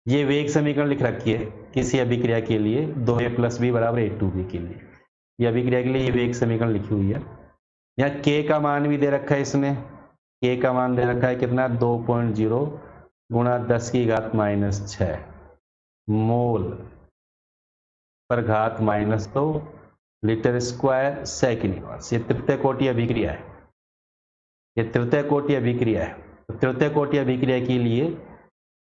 ये वेग समीकरण लिख रखी है किसी अभिक्रिया के लिए, 2a + b बराबर a2b के लिए। ये अभिक्रिया के लिए ये वेग समीकरण लिखी हुई है। यहाँ k का मान भी दे रखा है, इसमें k का मान दे रखा है कितना, 2.0 गुणा 10⁻⁻6 मोल पर घात -2 लीटर स्क्वायर सेकेंड इनवर्स। ये तृतीय कोटि अभिक्रिया है, ये तृतीय कोटि अभिक्रिया है। तो तृतीय कोटि अभिक्रिया के लिए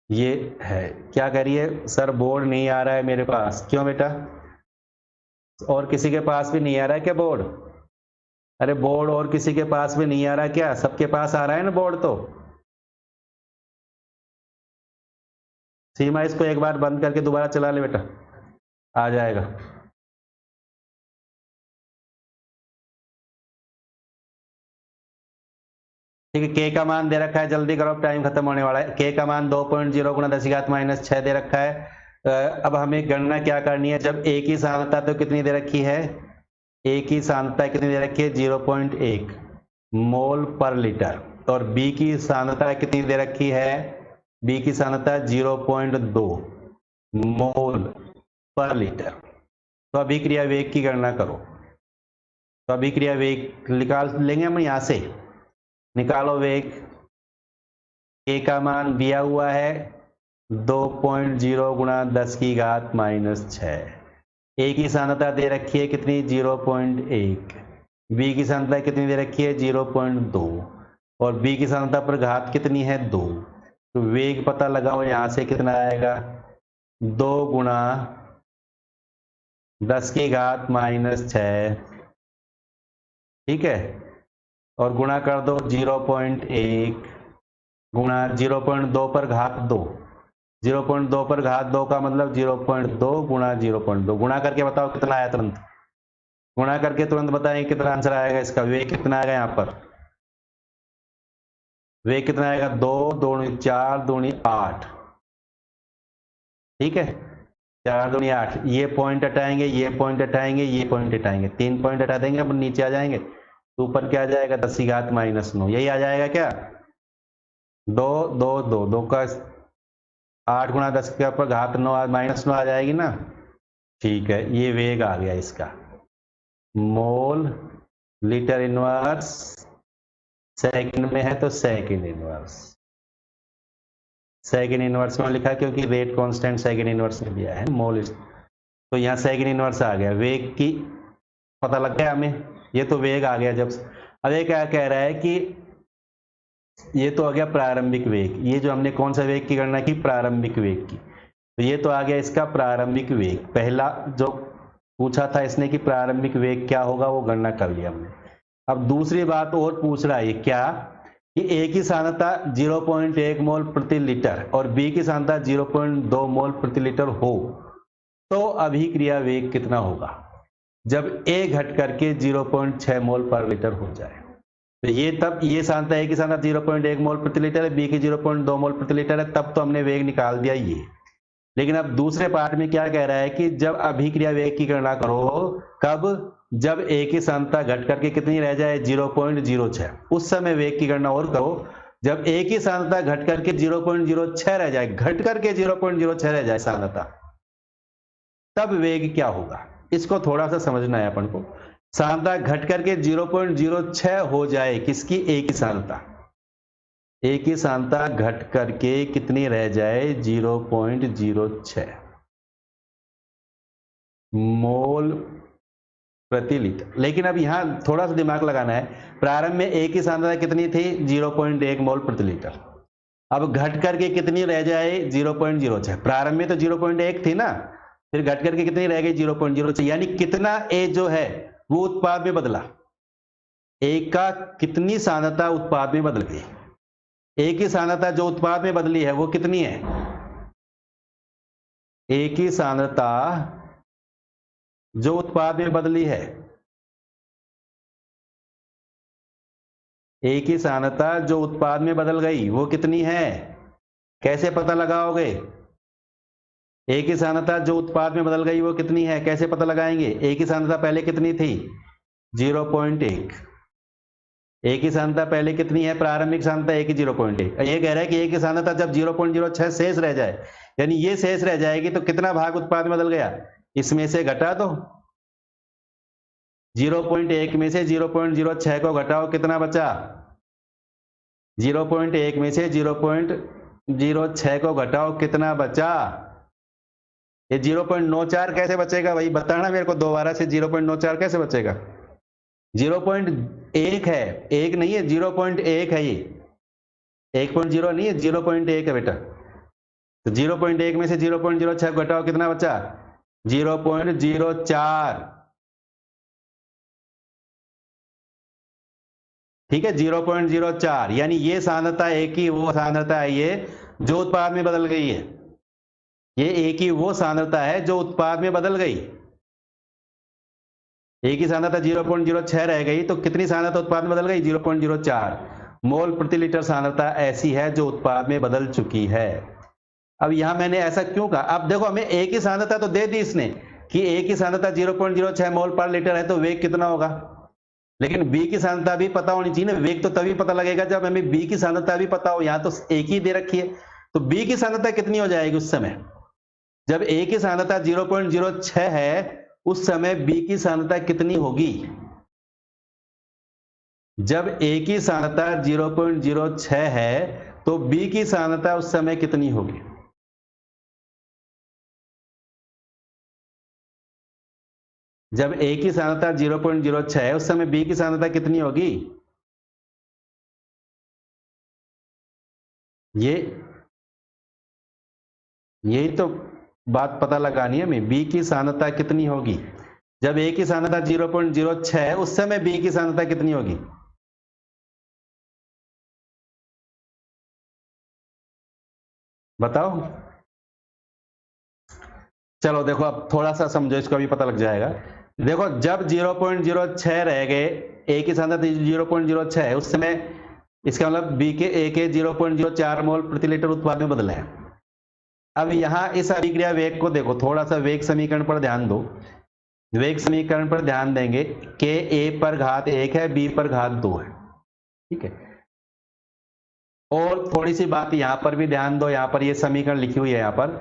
ये है। क्या करिए सर, बोर्ड नहीं आ रहा है मेरे पास, क्यों बेटा, और किसी के पास भी नहीं आ रहा है क्या बोर्ड? अरे बोर्ड और किसी के पास भी नहीं आ रहा है क्या, सबके पास आ रहा है ना बोर्ड? तो सीमा इसको एक बार बंद करके दोबारा चला ले बेटा, आ जाएगा। ठीक है, के का मान दे रखा है, जल्दी करो टाइम खत्म होने वाला है। के का मान 2.0 गुणा 10⁻⁻6 दे रखा है। अब हमें गणना क्या करनी है, जब ए की सांद्रता तो कितनी दे रखी है, ए की सांद्रता कितनी दे रखी है, 0.1 मोल पर लीटर, और बी की सांद्रता कितनी दे रखी है, बी की सांद्रता 0.2 मोल पर लीटर। तो अभिक्रिया वेग की गणना करो। तो अभिक्रिया वेग निकाल लेंगे हम यहाँ से, निकालो वेग। के का मान दिया हुआ है 2.0 गुणा 10⁻⁻6। ए की सांद्रता दे रखी है कितनी, 0.1। बी की सांद्रता कितनी दे रखी है, 0.2, और बी की सांद्रता पर घात कितनी है, 2। तो वेग पता लगाओ, यहां से कितना आएगा, 2 गुणा 10⁻⁻6। ठीक है, और गुणा कर दो 0.1 गुणा 0.2 पर घात 2। 0.2 पर घात 2 का मतलब 0.2 गुणा 0.2, गुणा करके बताओ कितना आया, तुरंत गुणा करके तुरंत बताएं कितना आंसर आएगा इसका। वेग कितना आएगा यहाँ पर, वेग कितना आएगा, 2 दूनी 4 दूनी 8। ठीक है, 4 दूनी 8, ये पॉइंट हटाएंगे, ये पॉइंट हटाएंगे, ये पॉइंट हटाएंगे, 3 पॉइंट हटा देंगे, अब नीचे आ जाएंगे तो ऊपर क्या आ जाएगा 10 की घात -9, यही आ जाएगा क्या 2 2 2 2 का 8 गुणा 10 के ऊपर घात 9 -9 आ जाएगी ना। ठीक है, ये वेग आ गया इसका, मोल लीटर इनवर्स सेकंड में है तो सेकंड इनवर्स में लिखा क्योंकि रेट कांस्टेंट सेकंड इनवर्स में दिया है मोल, तो यहाँ सेकंड इनवर्स आ गया, वेग की पता लग गया हमें, ये तो वेग आ गया। जब अब ये क्या कह रहा है कि ये तो आ गया प्रारंभिक वेग, ये जो हमने कौन सा वेग की गणना की, प्रारंभिक वेग की, तो ये तो आ गया इसका प्रारंभिक वेग। पहला जो पूछा था इसने कि प्रारंभिक वेग क्या होगा, वो गणना कर लिया हमने। अब दूसरी बात और पूछ रहा है क्या कि ए की सांद्रता 0.1 मोल प्रति लीटर और बी की सांद्रता 0.2 मोल प्रति लीटर हो तो अभिक्रिया वेग कितना होगा जब ए घट करके 0.6 मोल पर लीटर हो जाए। तो ये तब ये सांद्रता ए की सांद्रता 0.1 मोल प्रति लीटर है, बी की 0.2 मोल प्रति लीटर है, तब तो हमने वेग निकाल दिया ये। लेकिन अब दूसरे पार्ट में क्या कह रहा है कि जब अभिक्रिया वेग की गणना करो, कब, जब ए की सांद्रता घट करके कितनी रह जाए 0.06, उस समय वेग की गणना और करो जब ए की सांद्रता घट करके 0.06 रह जाए, घट करके 0.06 रह जाए सांद्रता, तब वेग क्या होगा। इसको थोड़ा सा समझना है अपन को। सांद्रता घट करके 0.06 हो जाए, किसकी, ए की सांद्रता, ए की सांद्रता घट करके कितनी रह जाए 0.06 मोल प्रति लीटर। लेकिन अब यहां थोड़ा सा दिमाग लगाना है, प्रारंभ में ए की सांद्रता कितनी थी 0.1 मोल प्रति लीटर, अब घट करके कितनी रह जाए 0.06, प्रारंभ में तो 0.1 थी ना, फिर घट करके कितनी रह गई 0.06, यानी कितना ए जो है वो उत्पाद में बदला, ए का कितनी सांद्रता उत्पाद में बदल गई। ए की सांद्रता जो उत्पाद में बदली है वो कितनी है, ए की सांद्रता जो उत्पाद में बदली है, ए की सांद्रता जो उत्पाद में बदल गई वो कितनी है, कैसे पता लगाओगे। ए की सांद्रता जो उत्पाद में बदल गई वो कितनी है, कैसे पता लगाएंगे। ए की सांद्रता पहले कितनी थी 0.1, ए की सांद्रता पहले कितनी है, प्रारंभिक सांद्रता ए की 0.1। ये कह रहा है कि ए की सांद्रता जब 0.06 शेष रह जाए, यानी ये शेष रह जाएगी, तो कितना भाग उत्पाद में बदल गया, इसमें से घटा दो, 0.1 में से 0.06 को घटाओ, कितना बचा, 0.1 में से 0.06 को घटाओ, कितना बचा, ये 0.94 कैसे बचेगा भाई, बताना मेरे को दोबारा से, 0.94 कैसे बचेगा, 0.1 है, 1 नहीं है, 0.1 है, ये 1.0 नहीं है, 0.1 है बेटा। तो 0.1 में से 0.06 घटाओ, कितना बचा 0.04, ठीक है 0.04, यानी ये सांद्रता ए की वो सांद्रता है ये जो उत्पाद में बदल गई है, ये ए की वो सांद्रता है जो उत्पाद में बदल गई। ए की सांद्रता 0.06 रह गई तो कितनी सांद्रता उत्पाद में बदल गई 0.04 मोल प्रति लीटर सांद्रता ऐसी है जो उत्पाद में बदल चुकी है। अब यहां मैंने ऐसा क्यों कहा, अब देखो हमें ए की सांद्रता तो दे दी इसने कि ए की सांद्रता 0.06 मोल पर लीटर है, तो वेग कितना होगा, लेकिन बी की सांद्रता भी पता होनी चाहिए ना, वेग तो तभी पता लगेगा जब हमें बी की सांद्रता भी पता हो। यहां तो एक ही दे रखी है, तो बी की सांद्रता कितनी हो जाएगी उस समय, जब ए की सांद्रता 0.06 है उस समय बी की सांद्रता कितनी होगी, जब ए की सांद्रता 0.06 है तो बी की सांद्रता उस समय कितनी होगी, जब ए की सांद्रता 0.06 है उस समय बी की सांद्रता कितनी होगी, यही तो बात पता लगानी है हमें, बी की सांद्रता कितनी होगी, जब ए की सांद्रता 0.06 है उस समय बी की सांद्रता कितनी होगी, बताओ। चलो देखो अब थोड़ा सा समझो, इसको अभी पता लग जाएगा। देखो जब 0.06 रह गए, ए की सांद्रता 0.06 है उस समय, इसका मतलब बी के ए के 0.04 मोल प्रति लीटर उत्पाद में बदले हैं। अब यहाँ इस अभिक्रिया वेग को देखो, थोड़ा सा वेग समीकरण पर ध्यान दो। वेग समीकरण पर ध्यान देंगे, के ए पर घात 1 है, बी पर घात 2 है, ठीक है। और थोड़ी सी बात यहाँ पर भी ध्यान दो, यहाँ पर ये समीकरण लिखी हुई है, यहाँ पर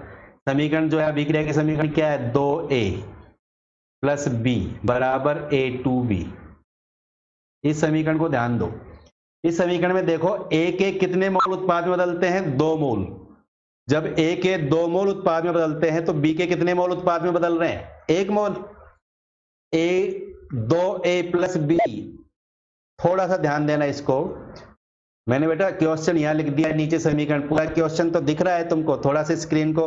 समीकरण जो है अभिक्रिया की समीकरण क्या है, 2a प्लस बी बराबर a2b। इस समीकरण को ध्यान दो। इस समीकरण में देखो a के कितने मोल उत्पाद में बदलते हैं, 2 मोल। जब a के 2 मोल उत्पाद में बदलते हैं तो b के कितने मोल उत्पाद में बदल रहे हैं, 1 मोल। a 2a प्लस बी, थोड़ा सा ध्यान देना इसको। मैंने बेटा क्वेश्चन यहां लिख दिया, नीचे समीकरण, पूरा क्वेश्चन तो दिख रहा है तुमको, थोड़ा सा स्क्रीन को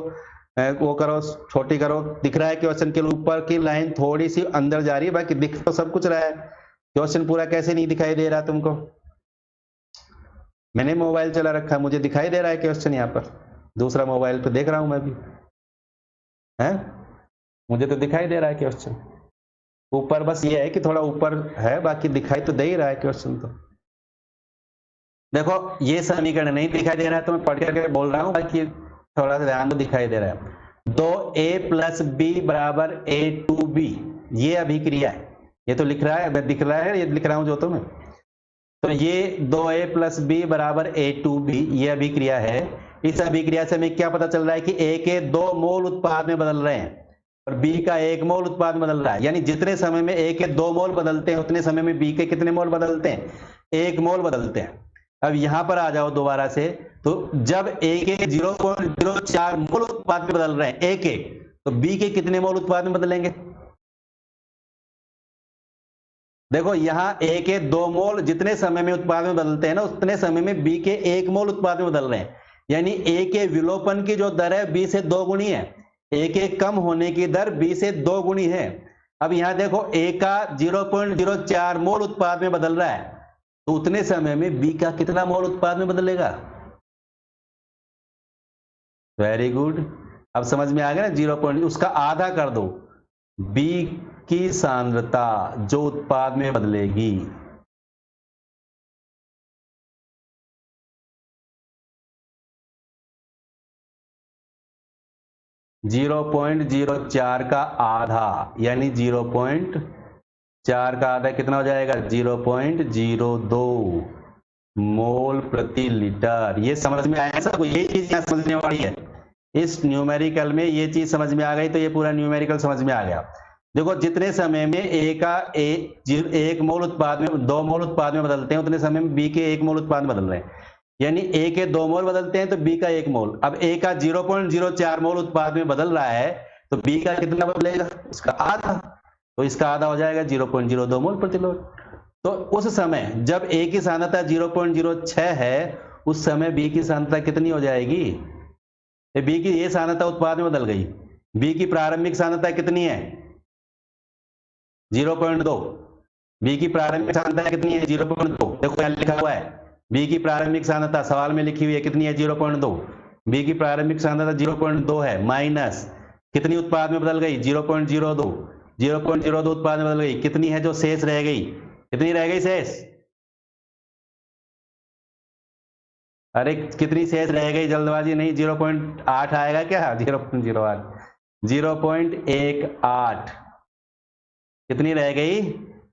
वो करो, छोटी करो, दिख रहा है क्वेश्चन के ऊपर की लाइन थोड़ी सी अंदर जा रही है, बाकी दिख तो सब कुछ रहा है। क्वेश्चन पूरा कैसे नहीं दिखाई दे रहा तुमको, मैंने मोबाइल चला रखा, मुझे दिखाई दे रहा है क्वेश्चन, यहाँ पर दूसरा मोबाइल पे देख रहा हूं मैं भी, है मुझे तो दिखाई दे रहा है क्वेश्चन। ऊपर बस ये है कि थोड़ा ऊपर है, बाकी दिखाई तो दे ही रहा है क्वेश्चन। तो देखो ये समीकरण नहीं दिखाई दे रहा है तो मैं पढ़ करके बोल रहा हूं, बाकी थोड़ा सा ध्यान तो दिखाई दे रहा है। 2a प्लस बी बराबर a2b, ये अभिक्रिया है, ये तो लिख रहा है, दिख रहा है, ये लिख रहा हूं जो तो मैं। तो ये 2a प्लस बी बराबर a2b, ये अभिक्रिया है। इस अभिक्रिया से हमें क्या पता चल रहा है कि a के 2 मोल उत्पाद में बदल रहे हैं और b का 1 मोल उत्पाद में बदल रहा है। यानी जितने समय में a के 2 मोल बदलते हैं उतने समय में b के कितने मोल बदलते हैं, 1 मोल बदलते हैं। अब यहां पर आ जाओ दोबारा से, तो जब a के 0.04 मोल उत्पाद में बदल रहे हैं a के, तो b के कितने मोल उत्पाद में बदलेंगे। देखो यहां a के 2 मोल जितने समय में उत्पाद में बदलते हैं ना, उतने समय में b के 1 मोल उत्पाद में बदल रहे हैं। यानी a के विलोपन की जो दर है b से 2 गुनी है, a के कम होने की दर b से 2 गुनी है। अब यहां देखो a का 0.04 मोल उत्पाद में बदल रहा है, तो उतने समय में b का कितना मोल उत्पाद में बदलेगा। वेरी गुड, अब समझ में आ गया ना। 0. उसका आधा कर दो, b की सांद्रता जो उत्पाद में बदलेगी, .04 का आधा, यानी 0.4 का आधा कितना हो जाएगा, 0.02 मोल प्रति लीटर। ये समझ में आया सबको, ये चीज यहाँ समझने वाली है। इस न्यूमेरिकल में ये चीज समझ में आ गई तो ये पूरा न्यूमेरिकल समझ में आ गया। देखो जितने समय में a का 1 मोल उत्पाद में 2 मोल उत्पाद में बदलते हैं, उतने समय में b के 1 मोल उत्पाद में बदल रहे हैं। यानी a के 2 मोल बदलते हैं तो b का 1 मोल। अब a का 0.04 मोल उत्पाद में बदल रहा है तो b का कितना बदलेगा, उसका आधा, तो इसका आधा हो जाएगा 0.02 मोल प्रति लीटर। तो उस समय जब a की सांद्रता 0.06 है, उस समय b की सांद्रता कितनी हो जाएगी, b की ये सांद्रता उत्पाद में बदल गई। b की प्रारंभिक सांद्रता कितनी है, 0.2। b की प्रारंभिक सांद्रता कितनी है, 0.2। देखो क्या लिखा हुआ है, b की प्रारंभिक सांद्रता सवाल में लिखी हुई है कितनी है, 0.2। b की प्रारंभिक सांद्रता 0.2 है, माइनस कितनी उत्पाद में बदल गई, 0.02। 0.02 उत्पाद में बदल गई, कितनी है जो शेष रह गई, कितनी रह गई शेष, अरे कितनी शेष रह गई, जल्दबाजी नहीं, 0.8 आएगा क्या, 0.08, 0.18 कितनी रह गई,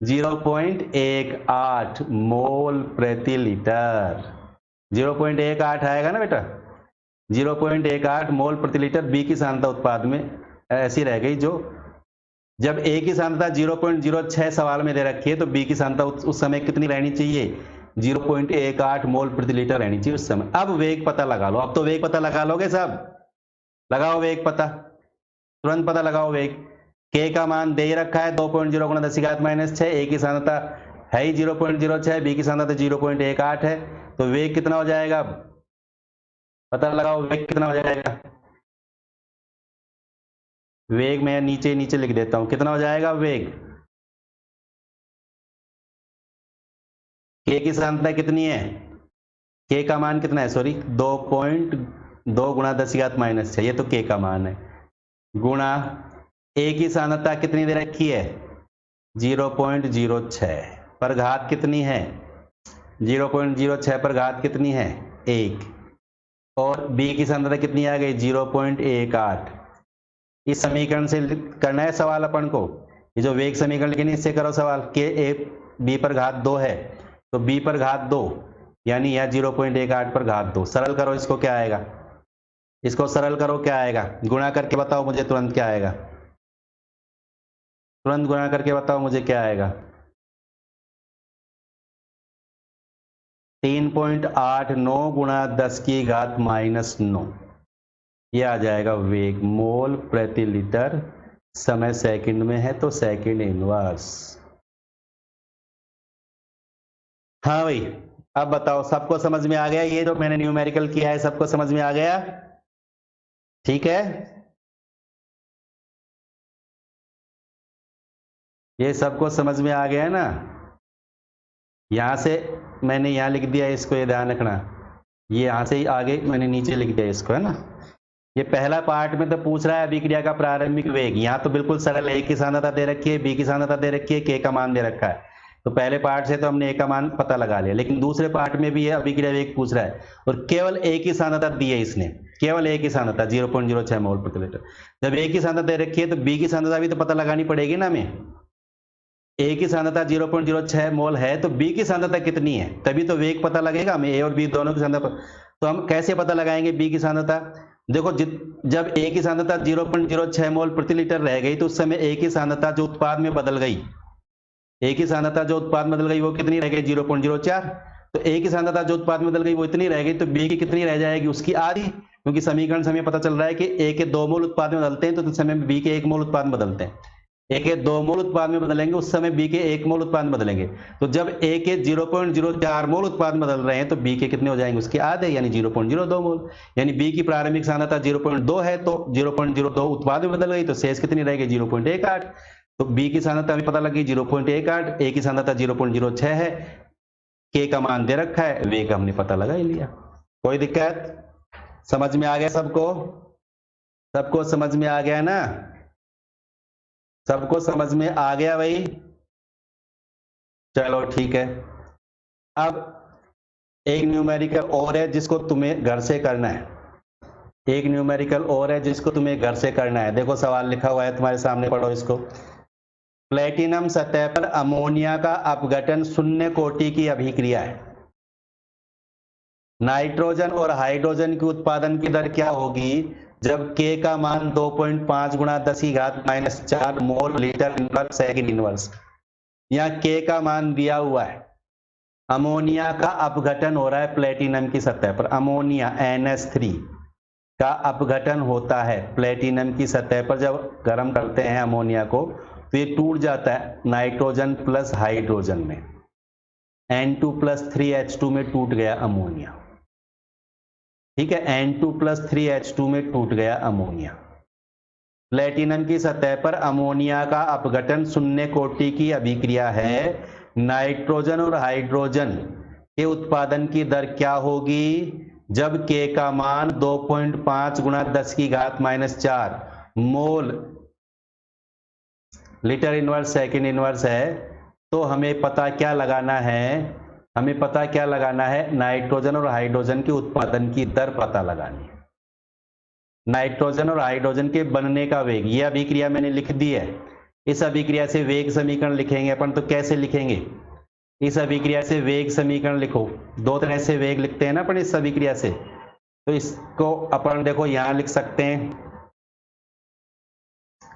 0.18 मोल प्रति लीटर। 0.18 आएगा ना बेटा, 0.18 मोल प्रति लीटर b की सांद्रता उत्पाद में ऐसी रह गई। जो जब a की सांद्रता 0.06 सवाल में दे रखी है तो b की सांद्रता उस समय कितनी रहनी चाहिए, 0.18 मोल प्रति लीटर रहनी चाहिए उस समय। अब वेग पता लगा लो, अब तो वेग पता लगा लोगे सब, लगाओ वेग पता, तुरंत पता लगाओ वेग। k का मान दे रखा है 2.0 गुणा 10⁻⁶, a की सांद्रता है ही 0.06, b की सांद्रता 0.18 है, तो वेग कितना हो जाएगा, पता लगाओ वेग कितना हो जाएगा। वेग मैं नीचे नीचे लिख देता हूं, कितना हो जाएगा वेग, k की सांद्रता कितनी है, k का मान कितना है, सॉरी 2.2 गुणा 10⁻⁶, ये तो k का मान है, गुणा a की सांद्रता कितनी दे रखी है, 0.06 पर घात कितनी है, 0.06 पर घात कितनी है, 1। और बी की सांद्रता कितनी आ गई 0.18। इस समीकरण से करना है सवाल अपन को। ये जो वेग समीकरण लिखे इससे करो सवाल। के ए बी पर घात 2 है तो बी पर घात 2 यानी यह 0.18 पर घात 2। सरल करो इसको, क्या आएगा? इसको सरल करो, क्या आएगा? गुणा करके बताओ मुझे तुरंत क्या आएगा। तुरंत गुणा करके बताओ मुझे क्या आएगा। 3.89 गुणा 10 की घात -9 ये आ जाएगा वेग मोल प्रति लीटर। समय सेकंड में है तो सेकंड इनवर्स। हाँ भाई, अब बताओ सबको समझ में आ गया? ये जो मैंने न्यूमेरिकल किया है सबको समझ में आ गया? ठीक है, ये सबको समझ में आ गया है ना? यहां से मैंने यहां लिख दिया इसको, ये ध्यान रखना। ये यहां से ही आगे मैंने नीचे लिख दिया इसको, है ना? ये पहला पार्ट में तो पूछ रहा है अभिक्रिया का प्रारंभिक वेग। यहाँ तो बिल्कुल सरल है, ए की सांद्रता दे रखी है, बी की सांद्रता दे रखी है, के का मान दे रखा है। तो पहले पार्ट से तो हमने ए का मान पता लगा लिया, लेकिन दूसरे पार्ट में भी ये अभिक्रिया वेग पूछ रहा है और केवल ए की सांद्रता दी है इसने, केवल ए की सांद्रता 0.06 मोल प्रति लीटर। जब ए की सांद्रता दे रखी है तो बी की सांद्रता भी तो पता लगानी पड़ेगी ना हमें। ए की सांद्रता 0.06 मोल है तो बी की सांद्रता कितनी है, तभी तो वेग पता लगेगा हमें। ए और बी दोनों की सांद्रता। तो हम कैसे पता लगाएंगे बी की सांद्रता? देखो, जब ए की सांद्रता 0.06 मोल प्रति लीटर रह गई तो उस समय ए की सांद्रता जो उत्पाद में बदल गई, ए की सांद्रता जो उत्पाद में बदल गई वो कितनी रह गई 0.04। तो ए की सांद्रता जो उत्पाद में बदल गई वो इतनी रह गई, तो बी की कितनी रह जाएगी? उसकी आधी। क्योंकि समीकरण से हमें पता चल रहा है कि ए के 2 मोल उत्पाद में बदलते हैं तो उस समय बी के 1 मोल उत्पाद में बदलते हैं। ए के 2 मोल उत्पाद में बदलेंगे उस समय बी के 1 मोल उत्पाद में बदलेंगे। तो जब ए के 0.04 मोल उत्पाद में बदल रहे हैं तो बी के कितने हो जाएंगे? उसके आधे, यानी 0.02 मोल। यानी बी की प्रारंभिक सांद्रता 0.2 है तो 0.02 उत्पाद में बदल गई तो शेष कितनी रहेगी 0.18। तो बी की सांद्रता हमें पता लगी 0.18, ए की सांद्रता 0.06 है, के का मान दे रखा है, वेग हमने पता लगा ही लिया। कोई दिक्कत? समझ में आ गया सबको? सबको समझ में आ गया ना? सबको समझ में आ गया भाई? चलो ठीक है। अब एक न्यूमेरिकल और है जिसको तुम्हें घर से करना है। एक न्यूमेरिकल और है जिसको तुम्हें घर से करना है। देखो सवाल लिखा हुआ है तुम्हारे सामने, पढ़ो इसको। प्लेटिनम सतह पर अमोनिया का अपघटन शून्य कोटि की अभिक्रिया है। नाइट्रोजन और हाइड्रोजन की उत्पादन की दर क्या होगी जब K का मान 2.5 गुणा 10 की घात -4 mole litre inverse second inverse. यहाँ K का मान दिया हुआ है। अमोनिया का अपघटन हो रहा है प्लेटिनम की सतह पर। अमोनिया NH3 का अपघटन होता है प्लेटिनम की सतह पर। जब गर्म करते हैं अमोनिया को तो ये टूट जाता है नाइट्रोजन प्लस हाइड्रोजन में। N2 + 3H2 में टूट गया अमोनिया। ठीक है, N2 + 3H2 में टूट गया अमोनिया। प्लेटिनम की सतह पर अमोनिया का अपघटन शून्य कोटि की अभिक्रिया है। नाइट्रोजन और हाइड्रोजन के उत्पादन की दर क्या होगी जब K का मान 2.5 गुणा 10 की घात -4 mole litre inverse second inverse है। तो हमें पता क्या लगाना है? हमें पता क्या लगाना है? नाइट्रोजन और हाइड्रोजन के उत्पादन की दर पता लगानी है। नाइट्रोजन और हाइड्रोजन के बनने का वेग, यह अभिक्रिया मैंने लिख दी है। इस अभिक्रिया से वेग समीकरण लिखेंगे अपन। तो कैसे लिखेंगे? इस अभिक्रिया से वेग समीकरण लिखो। दो तरह से वेग लिखते हैं ना अपन इस अभिक्रिया से। तो इसको अपन देखो यहां लिख सकते हैं,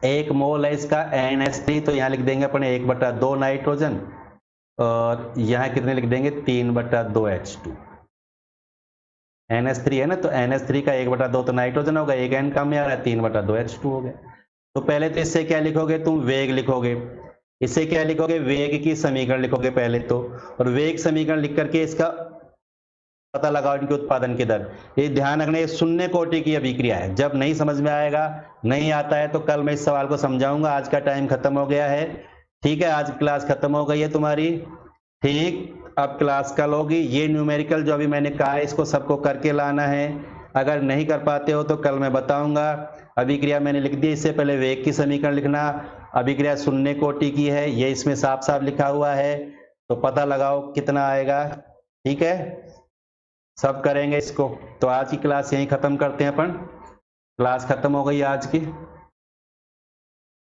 1 मोल है इसका NH3, तो यहां लिख देंगे अपन 1/2 नाइट्रोजन और यहां कितने लिख देंगे 3/2 H2। NH3 है ना, तो NH3 का 1/2 तो नाइट्रोजन होगा, एक N कम में आ रहा है, 3/2 H2 हो गया। तो पहले तो इससे क्या लिखोगे तुम? वेग लिखोगे। इससे क्या लिखोगे? वेग की समीकरण लिखोगे पहले तो, और वेग समीकरण लिख करके इसका पता लगाओ इनके उत्पादन की दर। ये ध्यान रखना, ये शून्य कोटि की अभिक्रिया है। जब नहीं समझ में आएगा, नहीं आता है, तो कल मैं इस सवाल को समझाऊंगा। आज का टाइम खत्म हो गया है। ठीक है, आज क्लास खत्म हो गई है तुम्हारी। ठीक, अब क्लास कल होगी। ये न्यूमेरिकल जो अभी मैंने कहा है इसको सबको करके लाना है। अगर नहीं कर पाते हो तो कल मैं बताऊंगा। अभिक्रिया मैंने लिख दी, इससे पहले वेग की समीकरण लिखना। अभिक्रिया शून्य कोटि की है, ये इसमें साफ साफ लिखा हुआ है, तो पता लगाओ कितना आएगा। ठीक है, सब करेंगे इसको। तो आज की क्लास यहीं ख़त्म करते हैं अपन। क्लास ख़त्म हो गई आज की।